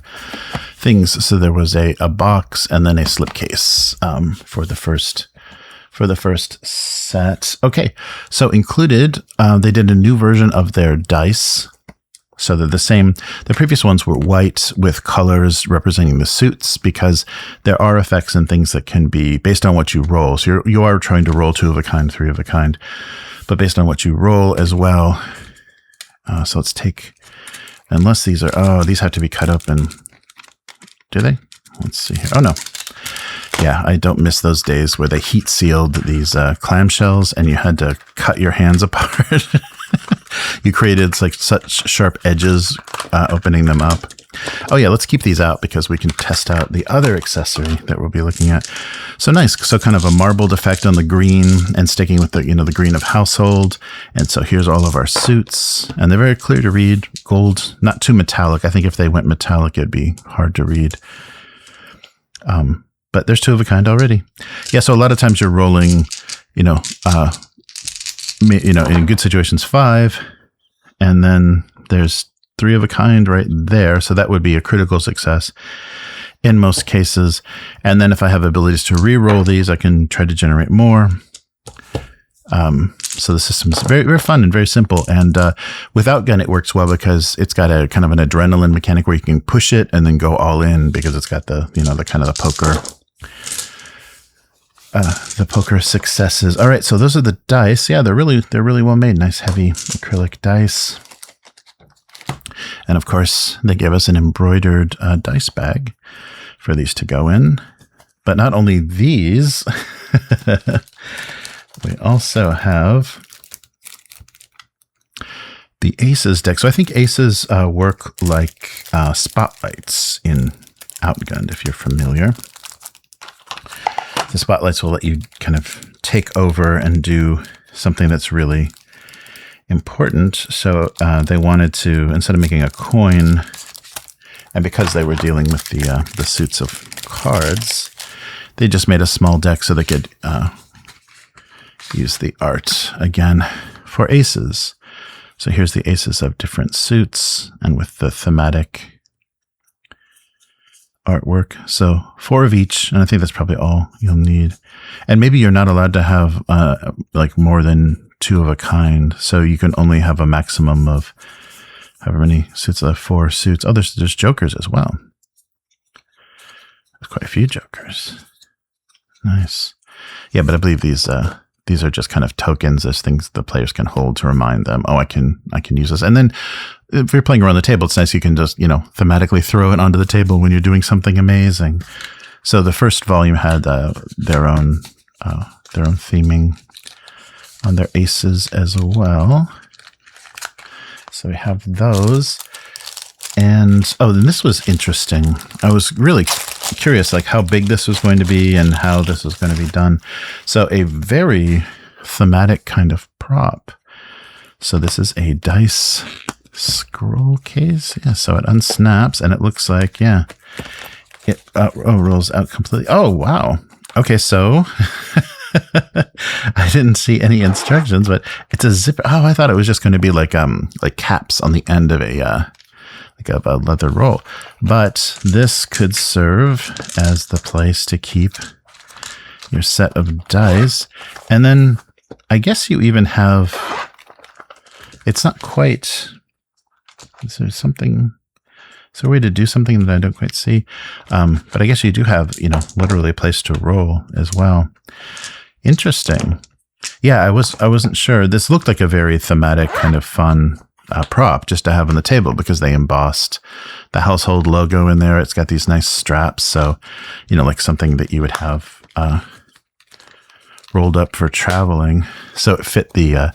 things. So there was a box and then a slipcase for the first set. Okay, so included, they did a new version of their dice. So they're the same. The previous ones were white with colors representing the suits, because there are effects and things that can be based on what you roll. So you are trying to roll 2 of a kind, 3 of a kind, but based on what you roll as well, So let's take, unless these are, oh, these have to be cut open. Do they? Let's see here. Oh, no. Yeah, I don't miss those days where they heat sealed these clamshells and you had to cut your hands apart. You created like such sharp edges opening them up. Oh yeah, let's keep these out because we can test out the other accessory that we'll be looking at. So nice. So kind of a marbled effect on the green and sticking with the, the green of household. And so here's all of our suits and they're very clear to read. Gold, not too metallic. I think if they went metallic, it'd be hard to read. But there's 2 of a kind already. Yeah. So a lot of times you're rolling, in good situations 5, and then there's 3 of a kind right there. So that would be a critical success in most cases. And then if I have abilities to re-roll these, I can try to generate more. So the system's very, very fun and very simple. And with Outgun, it works well because it's got a kind of an adrenaline mechanic where you can push it and then go all in because it's got the, the kind of the poker successes. All right, so those are the dice. Yeah, they're really well made. Nice heavy acrylic dice. And of course, they give us an embroidered dice bag for these to go in. But not only these, we also have the Aces deck. So I think Aces work like spotlights in Outgunned, if you're familiar. The spotlights will let you kind of take over and do something that's really important. So they wanted to, instead of making a coin, and because they were dealing with the suits of cards, they just made a small deck so they could use the art again for aces. So here's the aces of different suits and with the thematic artwork. So 4 of each, and I think that's probably all you'll need. And maybe you're not allowed to have like more than 2 of a kind. So you can only have a maximum of however many suits. 4 suits. Oh, there's jokers as well. There's quite a few jokers. Nice. Yeah, but I believe these are just kind of tokens as things the players can hold to remind them, oh, I can use this. And then if you're playing around the table, it's nice you can just, thematically throw it onto the table when you're doing something amazing. So the first volume had their own theming on their aces as well. So we have those. And, oh, then this was interesting. I was really curious, like how big this was going to be and how this was going to be done. So a very thematic kind of prop. So this is a dice scroll case. Yeah, so it unsnaps and it looks like, yeah, it rolls out completely. Oh, wow. Okay, so I didn't see any instructions, but it's a zipper. Oh, I thought it was just going to be like caps on the end of a leather roll. But this could serve as the place to keep your set of dice. And then I guess you even have, it's not quite, is there a way to do something that I don't quite see? But I guess you do have, literally a place to roll as well. Interesting. Yeah, I wasn't sure. This looked like a very thematic kind of fun prop just to have on the table because they embossed the household logo in there. It's got these nice straps. So, like something that you would have rolled up for traveling. So it fit the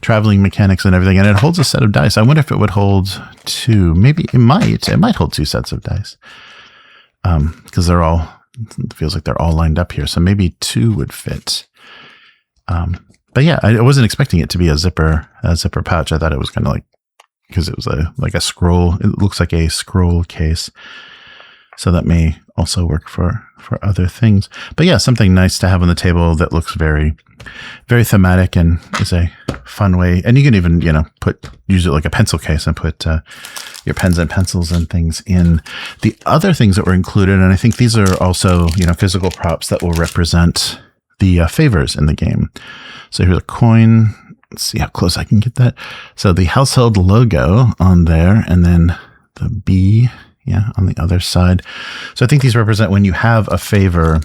traveling mechanics and everything. And it holds a set of dice. I wonder if it would hold 2. Maybe it might. It might hold 2 sets of dice. Because it feels like they're all lined up here. So maybe 2 would fit. But yeah, I wasn't expecting it to be a zipper pouch. I thought it was kind of like, because it was like a scroll. It looks like a scroll case. So that may also work for other things. But yeah, something nice to have on the table that looks very, very thematic and is a fun way. And you can even, use it like a pencil case and put your pens and pencils and things in. The other things that were included, and I think these are also, physical props that will represent the favors in the game. So here's a coin. Let's see how close I can get that. So the household logo on there, and then the B, on the other side. So I think these represent when you have a favor,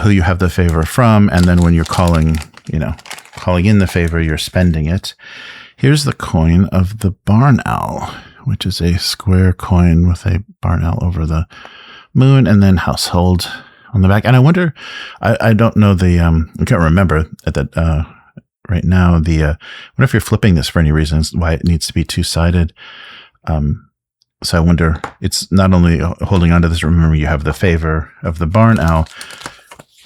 who you have the favor from, and then when you're calling in the favor, you're spending it. Here's the coin of the barn owl, which is a square coin with a barn owl over the moon, and then household on the back. And I wonder, I don't know I can't remember at that right now. I wonder if you're flipping this for any reason, why it needs to be two-sided. So I wonder, it's not only holding on to this, remember you have the favor of the barn owl,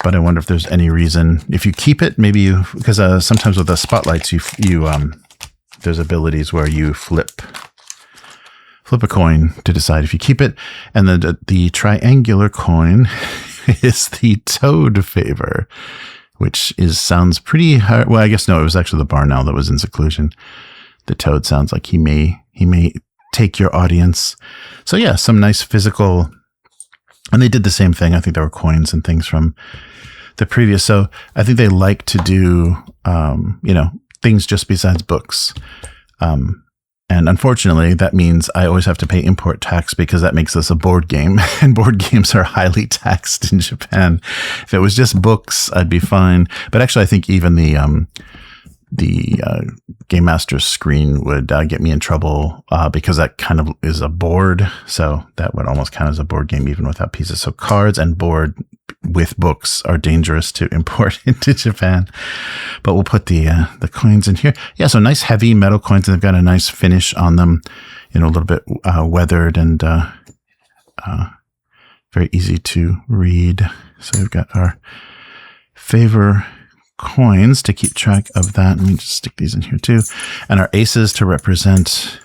but I wonder if there's any reason, if you keep it, maybe because sometimes with the spotlights, there's abilities where you flip a coin to decide if you keep it. And the triangular coin is the toad favor, which sounds pretty hard. Well, I guess no, it was actually the barn owl that was in seclusion. The toad sounds like he may take your audience. So yeah, some nice physical, and they did the same thing. I think there were coins and things from the previous. So I think they like to do, things just besides books. And unfortunately, that means I always have to pay import tax because that makes this a board game, and board games are highly taxed in Japan. If it was just books, I'd be fine. But actually, I think even the Game Master's screen would get me in trouble because that kind of is a board. So that would almost count as a board game even without pieces. So cards and board with books are dangerous to import into Japan. But we'll put the coins in here. Yeah, so nice heavy metal coins, and they've got a nice finish on them, a little bit weathered and very easy to read. So we've got our favor coins to keep track of that. Let me just stick these in here too. And our aces to represent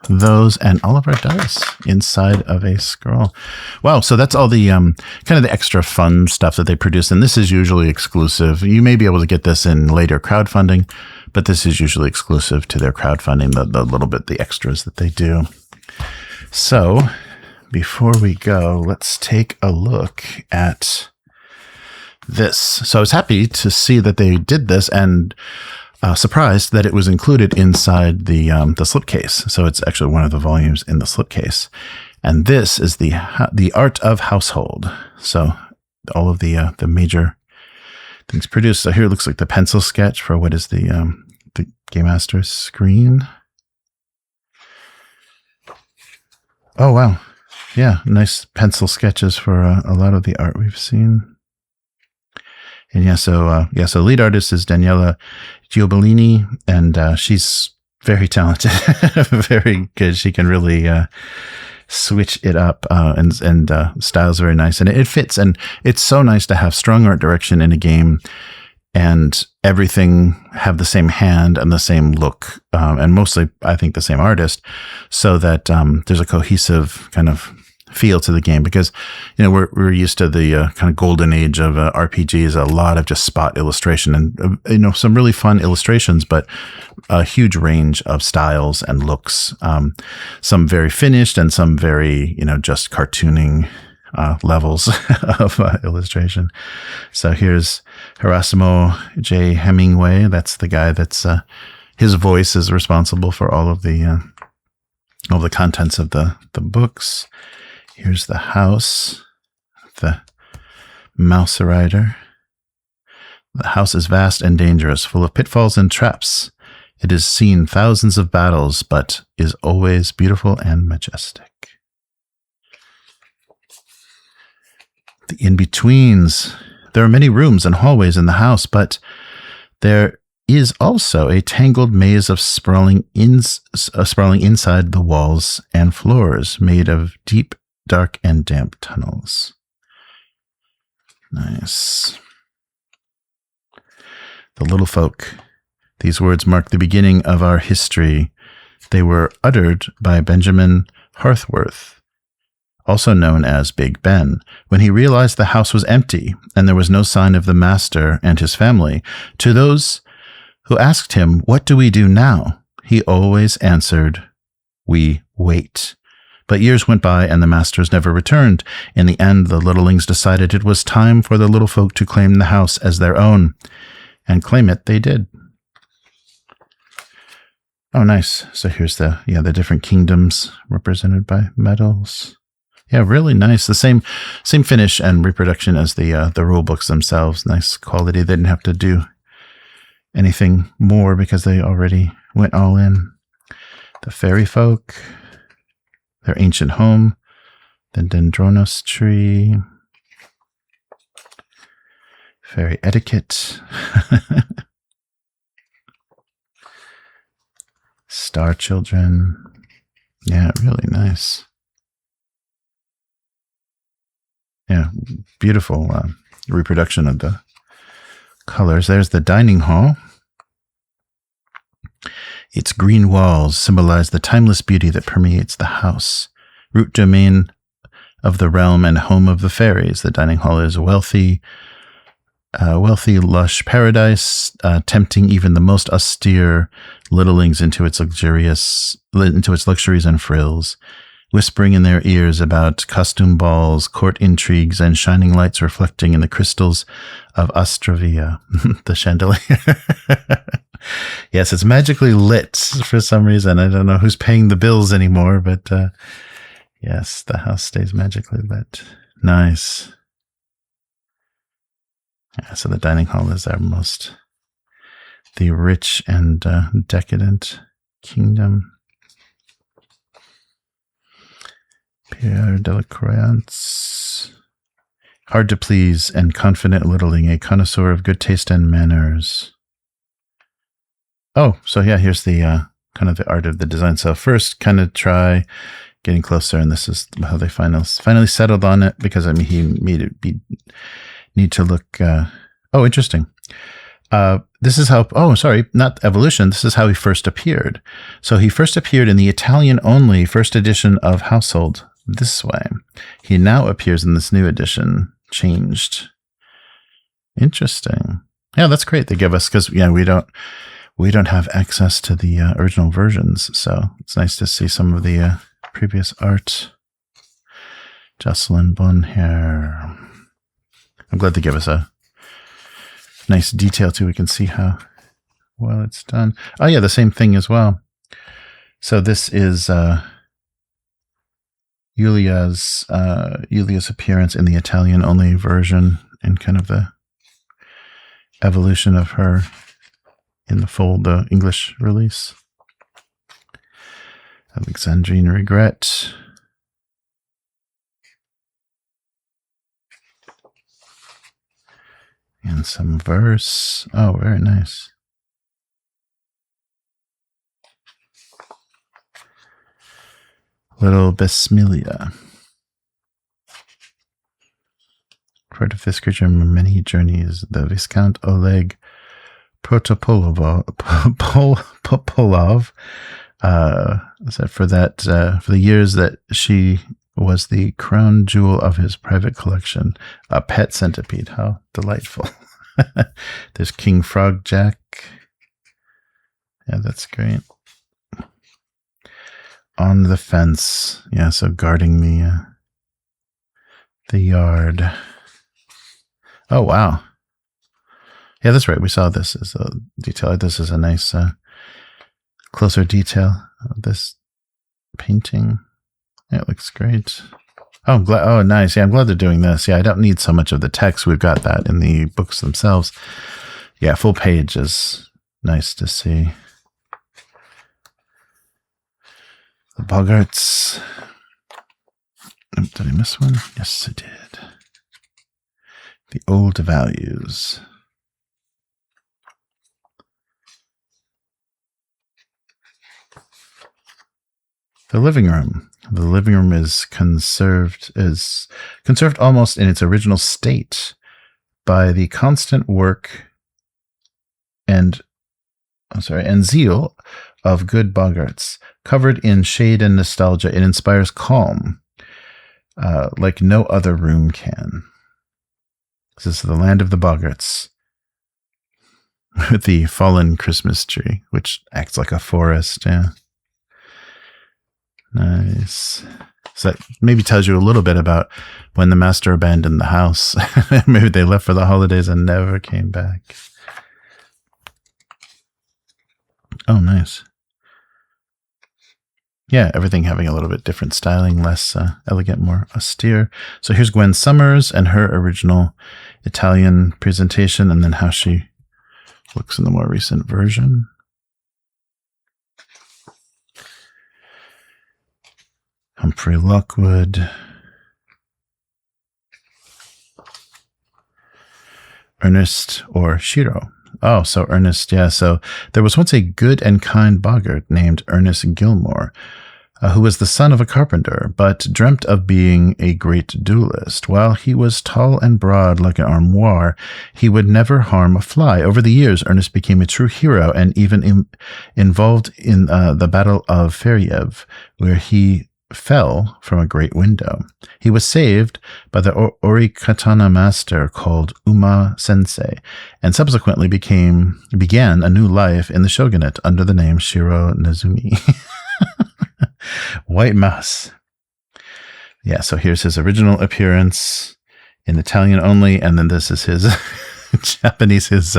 those, and all of our dice inside of a scroll. Wow. So that's all the kind of the extra fun stuff that they produce. And this is usually exclusive. You may be able to get this in later crowdfunding, but this is usually exclusive to their crowdfunding, the little bit, the extras that they do. So before we go, let's take a look at this. So I was happy to see that they did this, and surprised that it was included inside the slipcase. So it's actually one of the volumes in the slipcase. And this is the Art of Household. So all of the major things produced. So here it looks like the pencil sketch for what is the Game Master's screen. Oh, wow. Yeah, nice pencil sketches for a lot of the art we've seen. And so lead artist is Daniela Giobellini, and she's very talented, very good. She can really switch it up, and style's very nice, and it fits. And it's so nice to have strong art direction in a game, and everything have the same hand and the same look, and mostly I think the same artist, so that there's a cohesive kind of feel to the game, because we're used to the kind of golden age of RPGs, a lot of just spot illustration and some really fun illustrations, but a huge range of styles and looks, some very finished and some very just cartooning levels of illustration. So here's Erasmo J. Hemingway. That's the guy that's his voice is responsible for all the contents of the books. Here's the house, the mouse rider. The house is vast and dangerous, full of pitfalls and traps. It has seen thousands of battles, but is always beautiful and majestic. The in-betweens. There are many rooms and hallways in the house, but there is also a tangled maze of sprawling inside the walls and floors, made of deep, dark and damp tunnels. Nice. The little folk. These words mark the beginning of our history. They were uttered by Benjamin Harthworth, also known as Big Ben, when he realized the house was empty and there was no sign of the master and his family. To those who asked him, "What do we do now?" he always answered, "We wait." But years went by and the masters never returned. In the end, the littlelings decided it was time for the little folk to claim the house as their own. And claim it they did. Oh, nice. So here's the different kingdoms represented by medals. Yeah, really nice. The same finish and reproduction as the rule books themselves. Nice quality. They didn't have to do anything more because they already went all in. The fairy folk, their ancient home, the ndronaos tree, fairy etiquette, star children. Yeah, really nice. Yeah, beautiful reproduction of the colors. There's the dining hall. Its green walls symbolize the timeless beauty that permeates the house. Root domain of the realm and home of the fairies. The dining hall is a wealthy, lush paradise, tempting even the most austere littlings into its luxuries and frills, whispering in their ears about costume balls, court intrigues, and shining lights reflecting in the crystals of Astravia, the chandelier. Yes, it's magically lit for some reason. I don't know who's paying the bills anymore, but yes, the house stays magically lit. Nice. Yeah, so the dining hall is the rich and decadent kingdom. Pierre de la Croyance. Hard to please and confident littling, a connoisseur of good taste and manners. Oh, so yeah, here's the kind of the art of the design. So first, kind of try getting closer, and this is how they finally settled on it, because I mean he made it need to look. Oh, interesting. This is how. Oh, sorry, not evolution. This is how he first appeared. So he first appeared in the Italian-only first edition of Household this way. He now appears in this new edition, changed. Interesting. Yeah, that's great. They give us, because we don't have access to the original versions, so it's nice to see some of the previous art. Jocelyn Bonhair. I'm glad they give us a nice detail too. We can see how well it's done. Oh yeah, the same thing as well. So this is Yulia's appearance in the Italian-only version, and kind of the evolution of her in the English release. Alexandrine Regret. And some verse. Oh, very nice. Little Besmilia. Part of this creature many journeys. The Viscount Oleg Protopolov. For the years that she was the crown jewel of his private collection. A pet centipede. How delightful. There's King Frog Jack. Yeah, that's great. On the fence. Yeah, so guarding the yard. Oh, wow. Yeah, that's right. We saw this as a detail. This is a nice closer detail of this painting. Yeah, it looks great. Oh, I'm glad. Oh, nice. Yeah, I'm glad they're doing this. Yeah, I don't need so much of the text. We've got that in the books themselves. Yeah, full page is nice to see. The Boggarts. Oh, did I miss one? Yes, I did. The old values. The living room. The living room is conserved almost in its original state by the constant work and zeal of good Boggarts. Covered in shade and nostalgia, it inspires calm, like no other room can. This is the land of the Boggarts, with the fallen Christmas tree, which acts like a forest. Yeah. Nice. So that maybe tells you a little bit about when the master abandoned the house. Maybe they left for the holidays and never came back. Oh, nice. Yeah, everything having a little bit different styling, less elegant, more austere. So here's Gwen Summers and her original Italian presentation, and then how she looks in the more recent version. Humphrey Lockwood. Ernest or Shiro. Oh, so Ernest, yeah. So there was once a good and kind boggart named Ernest Gilmore, who was the son of a carpenter, but dreamt of being a great duelist. While he was tall and broad like an armoire, he would never harm a fly. Over the years, Ernest became a true hero and even involved in the Battle of Feriev, where he fell from a great window. He was saved by the orikatana master called Uma Sensei, and subsequently began a new life in the Shogunate under the name Shiro Nezumi. White Mouse. Yeah, so here's his original appearance in Italian only, and then this is his Japanese, his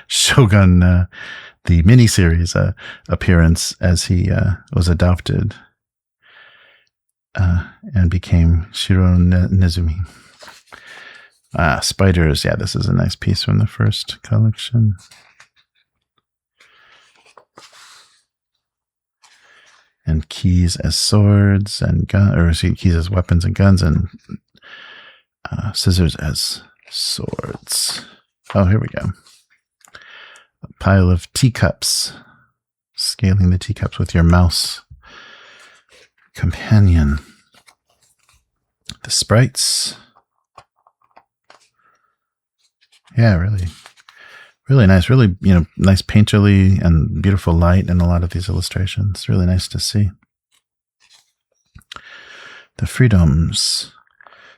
Shogun, the miniseries appearance as he was adopted. And became Shiro Nezumi. Spiders. Yeah, this is a nice piece from the first collection. And keys as swords and keys as weapons and guns, and scissors as swords. Oh, here we go. A pile of teacups. Scaling the teacups with your mouse companion. The sprites. Yeah, really nice. Really, nice painterly and beautiful light in a lot of these illustrations. Really nice to see. The freedoms.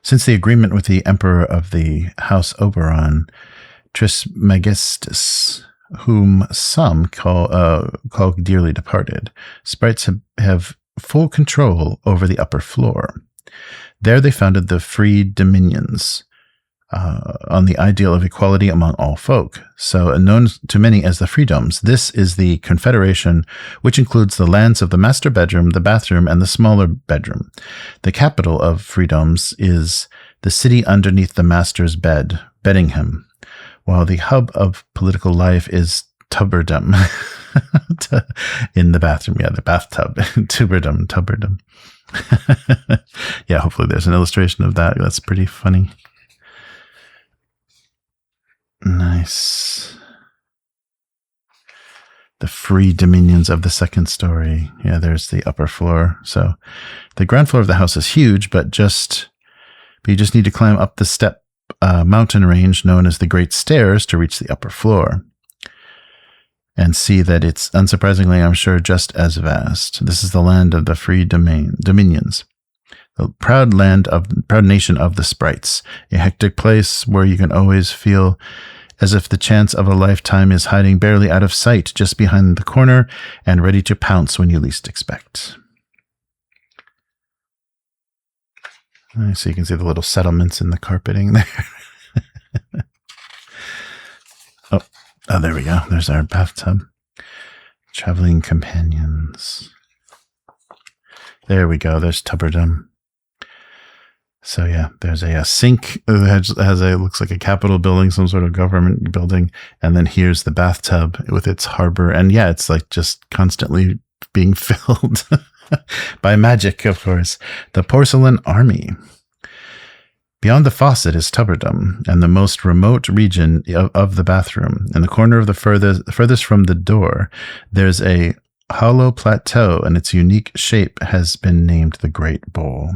Since the agreement with the Emperor of the House Oberon, Trismegistus, whom some call dearly departed, sprites have full control over the upper floor. There they founded the Free Dominions, on the ideal of equality among all folk. So known to many as the Freedoms, this is the confederation which includes the lands of the master bedroom, the bathroom, and the smaller bedroom. The capital of Freedoms is the city underneath the master's bed, Beddingham, while the hub of political life is Tubberdom. In the bathroom, yeah, the bathtub. Tubberdom. Yeah, hopefully there's an illustration of that. That's pretty funny. Nice. The free dominions of the second story. Yeah, there's the upper floor. So the ground floor of the house is huge, but you just need to climb up the step mountain range known as the Great Stairs to reach the upper floor. And see that it's, unsurprisingly, I'm sure, just as vast. This is the land of the free dominions. The proud nation of the sprites. A hectic place where you can always feel as if the chance of a lifetime is hiding barely out of sight just behind the corner and ready to pounce when you least expect. So you can see the little settlements in the carpeting there. Oh, there we go. There's our bathtub. Traveling companions. There we go. There's Tubberdom. So yeah, there's a sink that looks like a Capitol building, some sort of government building. And then here's the bathtub with its harbor. And yeah, it's like just constantly being filled by magic, of course. The porcelain army. Beyond the faucet is Tubberdom, and the most remote region of the bathroom. In the corner of the furthest from the door, there's a hollow plateau, and its unique shape has been named the Great Bowl.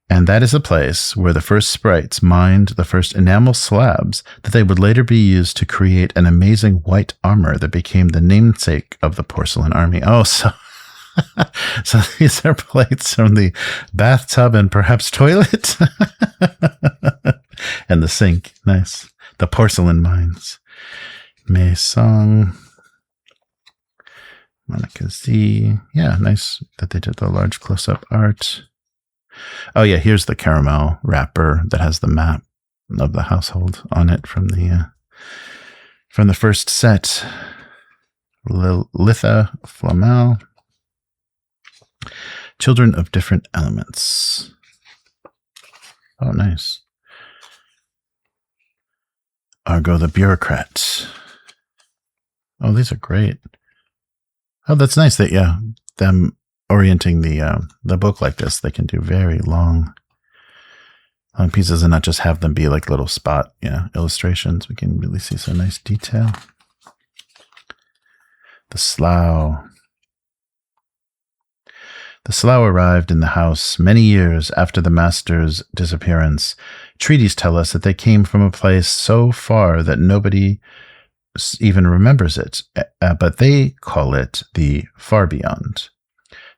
And that is a place where the first sprites mined the first enamel slabs that they would later be used to create an amazing white armor that became the namesake of the porcelain army. Oh, so these are plates from the bathtub and perhaps toilet. And the sink. Nice. The porcelain mines. Mei Song. Monica Z. Yeah, nice that they did the large close-up art. Oh yeah, here's the caramel wrapper that has the map of the household on it from the first set. Litha Flamel. Children of Different Elements. Oh, nice. Argo the Bureaucrat. Oh, these are great. Oh, that's nice that, yeah, them orienting the book like this, they can do very long pieces and not just have them be like little spot illustrations. We can really see some nice detail. The slough. The slough arrived in the house many years after the master's disappearance. Treaties tell us that they came from a place so far that nobody even remembers it, but they call it the far beyond.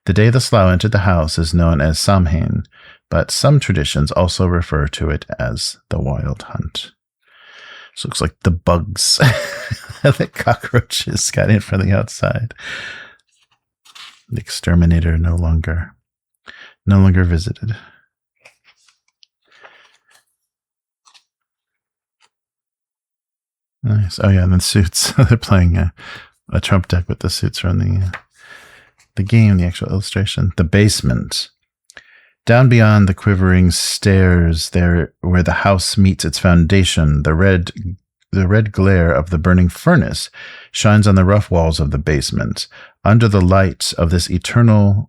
The day the slough entered the house is known as Samhain, but some traditions also refer to it as the Wild Hunt. This looks like the bugs, the cockroaches got in from the outside. The exterminator no longer visited. Nice. Oh yeah, and then suits. They're playing a trump deck with the suits from the game, the actual illustration. The basement. Down beyond the quivering stairs, there where the house meets its foundation, the red glare of the burning furnace shines on the rough walls of the basement. Under the light of the eternal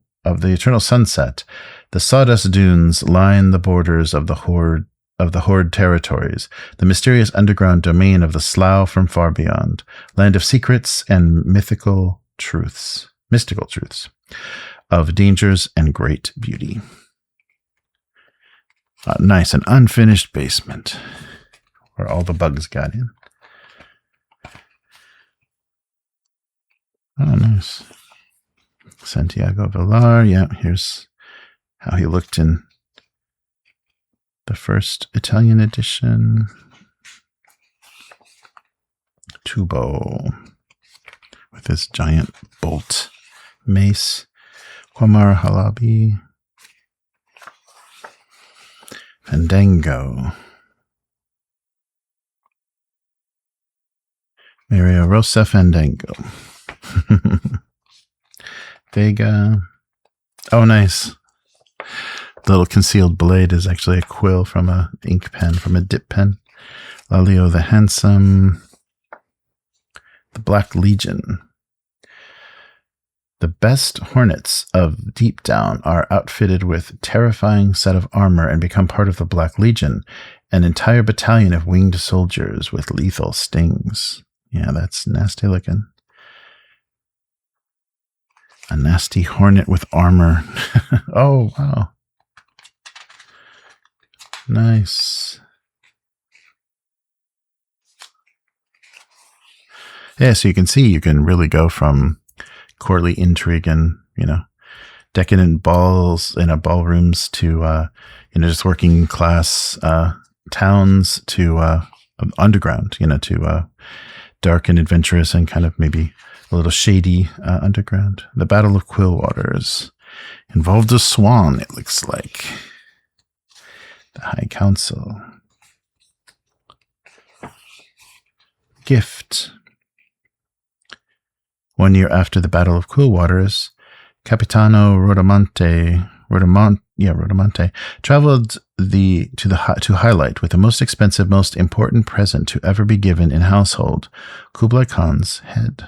sunset, the sawdust dunes line the borders of the horde territories, the mysterious underground domain of the slough from far beyond, land of secrets and mystical truths, of dangers and great beauty. Nice, an unfinished basement where all the bugs got in. Oh, nice. Santiago Villar. Yeah, here's how he looked in the first Italian edition. Tubo with his giant bolt mace. Quamar Halabi. Fandango. Maria Rosa Fandango. Vega. Oh, nice. The little concealed blade is actually a quill from an ink pen, from a dip pen. Lalio the Handsome. The Black Legion. The best hornets of Deep Down are outfitted with a terrifying set of armor and become part of the Black Legion, an entire battalion of winged soldiers with lethal stings. Yeah, that's nasty looking. A nasty hornet with armor. Oh, wow. Nice. Yeah, so you can see you can really go from courtly intrigue and, decadent balls in ballrooms to, just working class towns to underground, to dark and adventurous and kind of maybe a little shady underground. The Battle of Quillwaters involved a swan, it looks like. The High Council. Gift. 1 year after the Battle of Quillwaters, Capitano Rodamante traveled to highlight with the most expensive, most important present to ever be given in household, Kublai Khan's head.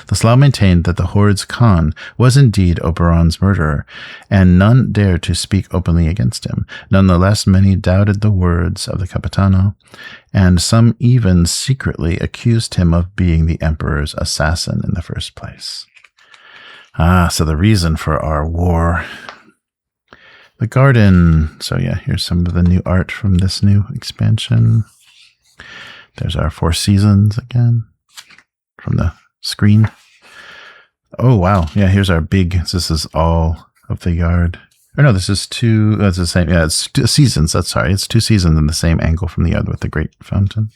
The Slough maintained that the Horde's Khan was indeed Oberon's murderer, and none dared to speak openly against him. Nonetheless, many doubted the words of the Capitano, and some even secretly accused him of being the Emperor's assassin in the first place. So the reason for our war. The garden. So yeah, here's some of the new art from this new expansion. There's our 4 seasons again from the screen. Oh, wow. Yeah, here's our big, this is all of the yard. Or no, this is 2, that's the same. Yeah, it's 2 seasons. It's 2 seasons in the same angle from the other with the great fountain.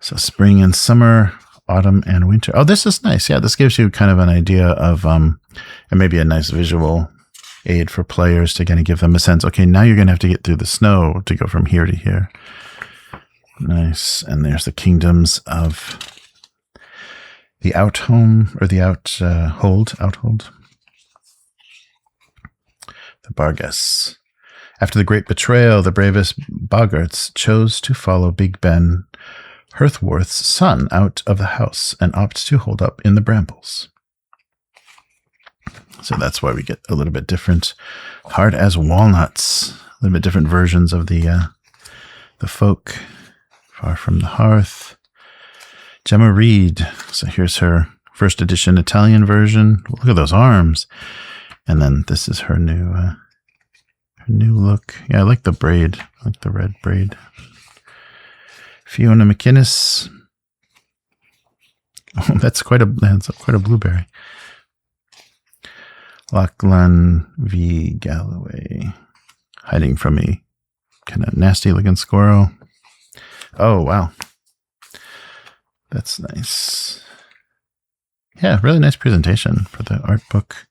So spring and summer, autumn and winter. Oh, this is nice. Yeah, this gives you kind of an idea of, and maybe a nice visual aid for players to kind of give them a sense. Okay, now you're going to have to get through the snow to go from here to here. Nice. And there's the kingdoms of the out-home, or the outhold. The Boggarts. After the great betrayal, the bravest Boggarts chose to follow Big Ben Hearthworth's son out of the house and opt to hold up in the brambles. So that's why we get a little bit different. Hard as walnuts. A little bit different versions of the folk. Far from the Hearth. Gemma Reed. So here's her first edition Italian version. Look at those arms. And then this is her new look. Yeah, I like the braid. I like the red braid. Fiona McInnes. Oh, that's quite a blueberry. Lachlan V. Galloway. Hiding from a kind of nasty looking squirrel. Oh, wow. That's nice. Yeah, really nice presentation for the art book.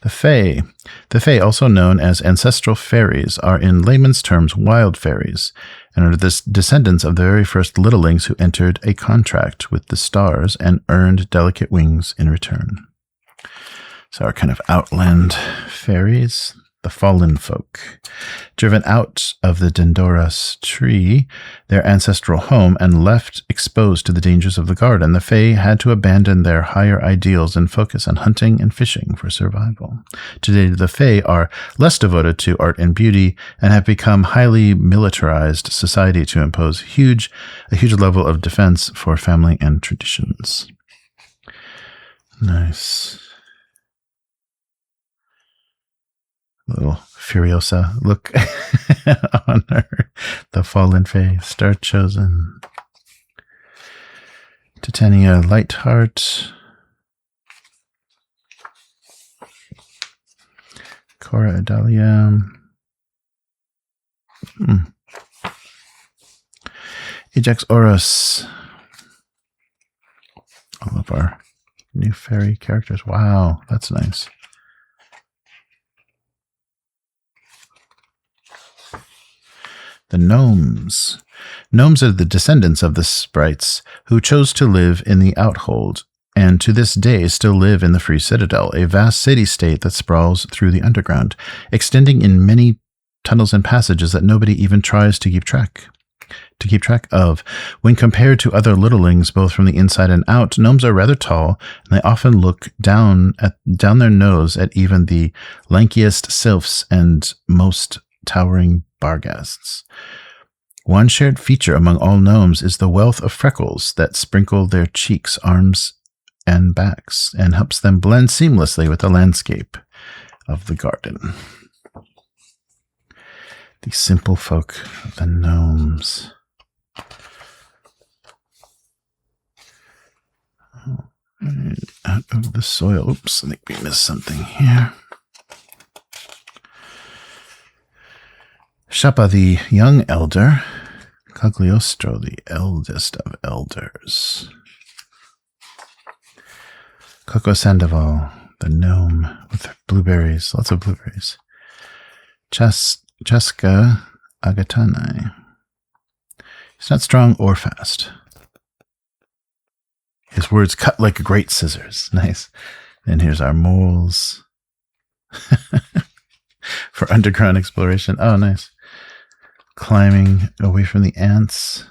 The Fae. The Fae, also known as ancestral fairies, are in layman's terms wild fairies, and are the descendants of the very first littlelings who entered a contract with the stars and earned delicate wings in return. So our kind of outland fairies, the fallen folk. Driven out of the ndronaos tree, their ancestral home, and left exposed to the dangers of the garden, the Fae had to abandon their higher ideals and focus on hunting and fishing for survival. Today, the Fae are less devoted to art and beauty and have become highly militarized society to impose a huge level of defense for family and traditions. Nice. Little Furiosa look on her. The Fallen Fae, Star Chosen. Titania Lightheart. Cora Adalia. Ajax Oros. All of our new fairy characters. Wow, that's nice. The Gnomes. Gnomes are the descendants of the sprites who chose to live in the Outhold, and to this day still live in the Free Citadel, a vast city-state that sprawls through the underground, extending in many tunnels and passages that nobody even tries to keep track of. When compared to other littlelings, both from the inside and out, gnomes are rather tall, and they often look down their nose at even the lankiest sylphs and most towering Boggarts. One shared feature among all gnomes is the wealth of freckles that sprinkle their cheeks, arms, and backs, and helps them blend seamlessly with the landscape of the garden. The simple folk of the gnomes. Out of the soil. Oops, I think we missed something here. Shapa, the young elder. Cagliostro, the eldest of elders. Coco Sandoval, the gnome with blueberries, lots of blueberries. Chaska Agatanai. He's not strong or fast. His words cut like great scissors. Nice. And here's our moles. For underground exploration. Oh, nice. Climbing away from the ants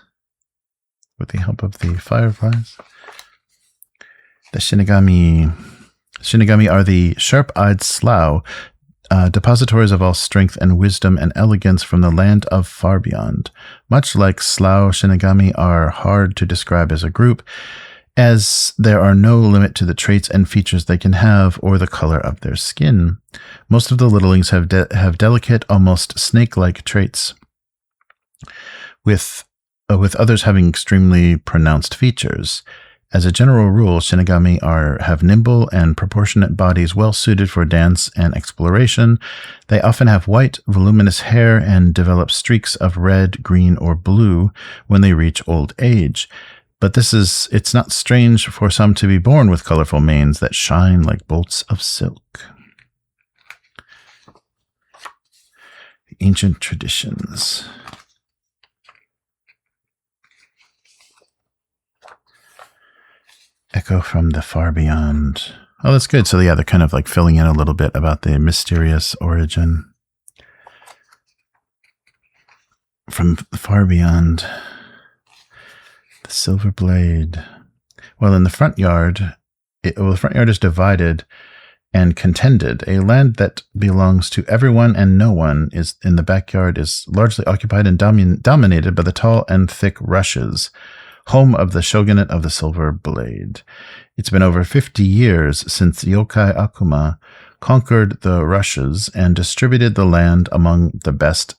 with the help of the fireflies. The Shinigami. Shinigami are the sharp-eyed slough, depositories of all strength and wisdom and elegance from the land of far beyond. Much like slough, Shinigami are hard to describe as a group, as there are no limit to the traits and features they can have or the color of their skin. Most of the littlelings have delicate, almost snake-like traits, with others having extremely pronounced features. As a general rule, Shinigami have nimble and proportionate bodies well suited for dance and exploration. They often have white, voluminous hair and develop streaks of red, green, or blue when they reach old age. But it's not strange for some to be born with colorful manes that shine like bolts of silk. The ancient traditions. Echo from the far beyond. Oh, that's good. So yeah, they're kind of like filling in a little bit about the mysterious origin. From the far beyond. The silver blade. Well, in the front yard, the front yard is divided and contended. A land that belongs to everyone and no one is in the backyard is largely occupied and dominated by the tall and thick rushes, home of the Shogunate of the Silver Blade. It's been over 50 years since Yokai Akuma conquered the rushes and distributed the land among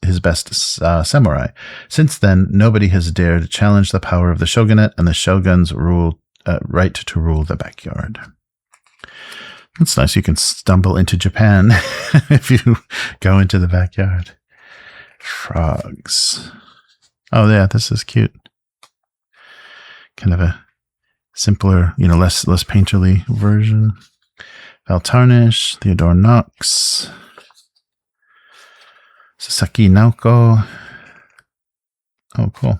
his best samurai. Since then, nobody has dared challenge the power of the shogunate and the shogun's right to rule the backyard. It's nice. You can stumble into Japan if you go into the backyard. Frogs. Oh, yeah, this is cute. Kind of a simpler, less painterly version. Valtarnish, Theodore Knox, Sasaki Naoko. Oh, cool.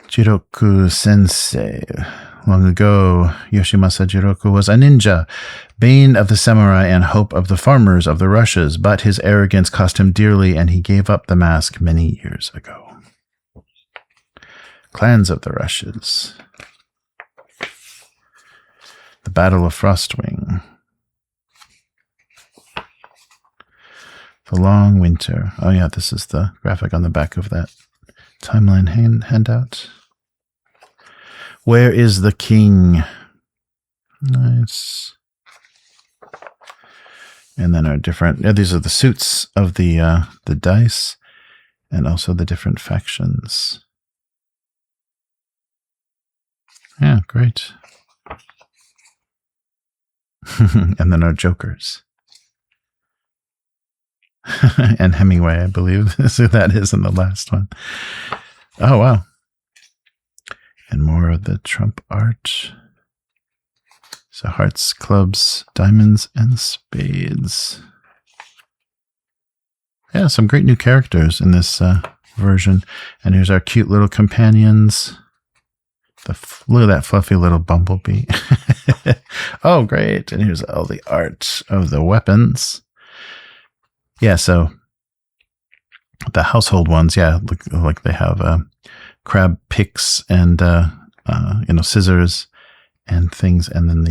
Jiroku Sensei. Long ago, Yoshimasa Jiroku was a ninja, bane of the samurai and hope of the farmers of the rushes, but his arrogance cost him dearly and he gave up the mask many years ago. Clans of the rushes. The Battle of Frostwing. The Long Winter. Oh yeah, this is the graphic on the back of that timeline handout. Where is the King? Nice. And then our different, these are the suits of the dice and also the different factions. Yeah, great. And then our jokers. And Hemingway, I believe is who that is in the last one. Oh, wow. And more of the Trump art. So hearts, clubs, diamonds, and spades. Yeah, some great new characters in this version. And here's our cute little companions. Look at that fluffy little bumblebee. Oh, great. And here's all the art of the weapons. Yeah, so the household ones, yeah, look like they have crab picks and, scissors and things. And then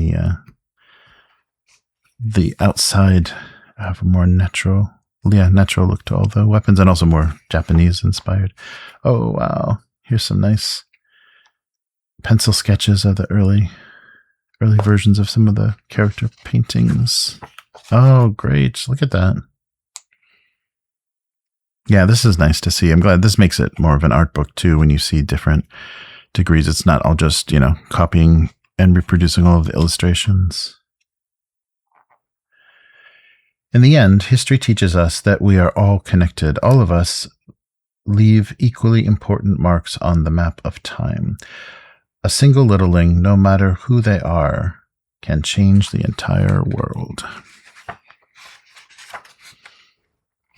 the outside have a more natural look to all the weapons and also more Japanese inspired. Oh, wow. Here's some nice pencil sketches of the early versions of some of the character paintings. Oh, great. Look at that. Yeah, this is nice to see. I'm glad this makes it more of an art book too when you see different degrees. It's not all just, copying and reproducing all of the illustrations. In the end, history teaches us that we are all connected. All of us leave equally important marks on the map of time. A single littling, no matter who they are, can change the entire world.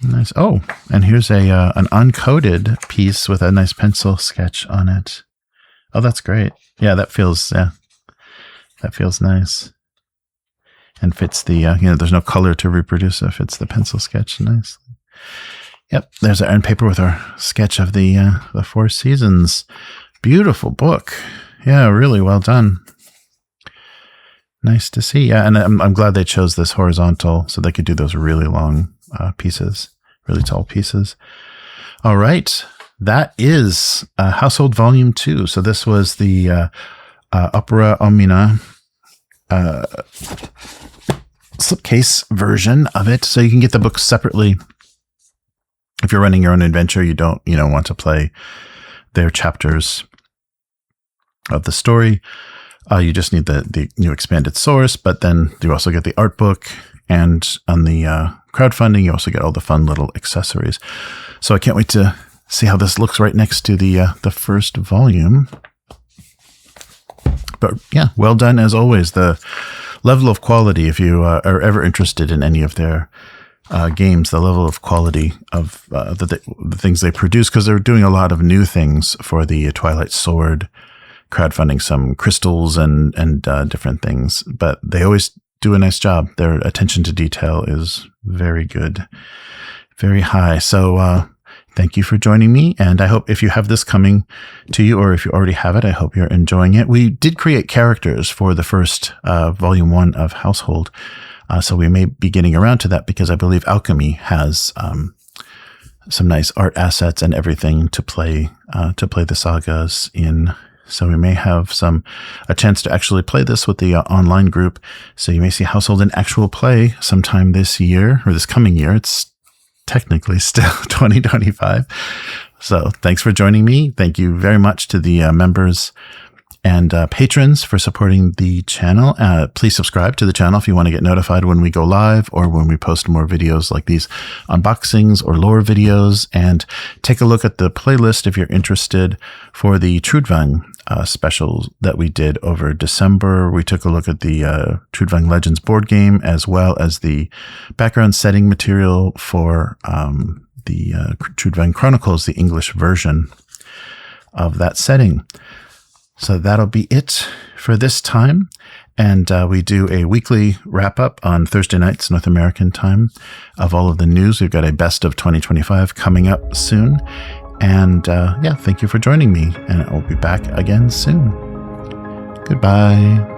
Nice. Oh, and here's an uncoded piece with a nice pencil sketch on it. Oh, that's great. Yeah, that feels nice. And fits the, there's no color to reproduce. It fits the pencil sketch nicely. Yep, there's our end paper with our sketch of the Four Seasons. Beautiful book. Yeah, really well done. Nice to see. Yeah, and I'm glad they chose this horizontal so they could do those really long pieces, really tall pieces. All right, that is Household Volume 2. So this was the Opera Omnia slipcase version of it. So you can get the books separately. If you're running your own adventure, you don't want to play their chapters of the story. You just need the new expanded source, but then you also get the art book, and on the crowdfunding, you also get all the fun little accessories. So I can't wait to see how this looks right next to the first volume. But yeah, well done as always. The level of quality, if you are ever interested in any of their games, the level of quality of the things they produce, because they're doing a lot of new things for the Twilight Sword crowdfunding, some crystals and different things, but they always do a nice job. Their attention to detail is very good, very high. So thank you for joining me. And I hope if you have this coming to you, or if you already have it, I hope you're enjoying it. We did create characters for the first volume 1 of Household. So we may be getting around to that because I believe Alchemy has some nice art assets and everything to play the sagas in. So we may have a chance to actually play this with the online group. So you may see Household in actual play sometime this year, or this coming year. It's technically still 2025. So thanks for joining me. Thank you very much to the members and patrons for supporting the channel. Please subscribe to the channel if you want to get notified when we go live or when we post more videos like these unboxings or lore videos. And take a look at the playlist if you're interested for the Trudvang specials that we did over December. We took a look at the Trudvang Legends board game, as well as the background setting material for the Trudvang Chronicles, the English version of that setting. So that'll be it for this time. And we do a weekly wrap up on Thursday nights, North American time, of all of the news. We've got a best of 2025 coming up soon. And yeah, thank you for joining me. And I'll be back again soon. Goodbye.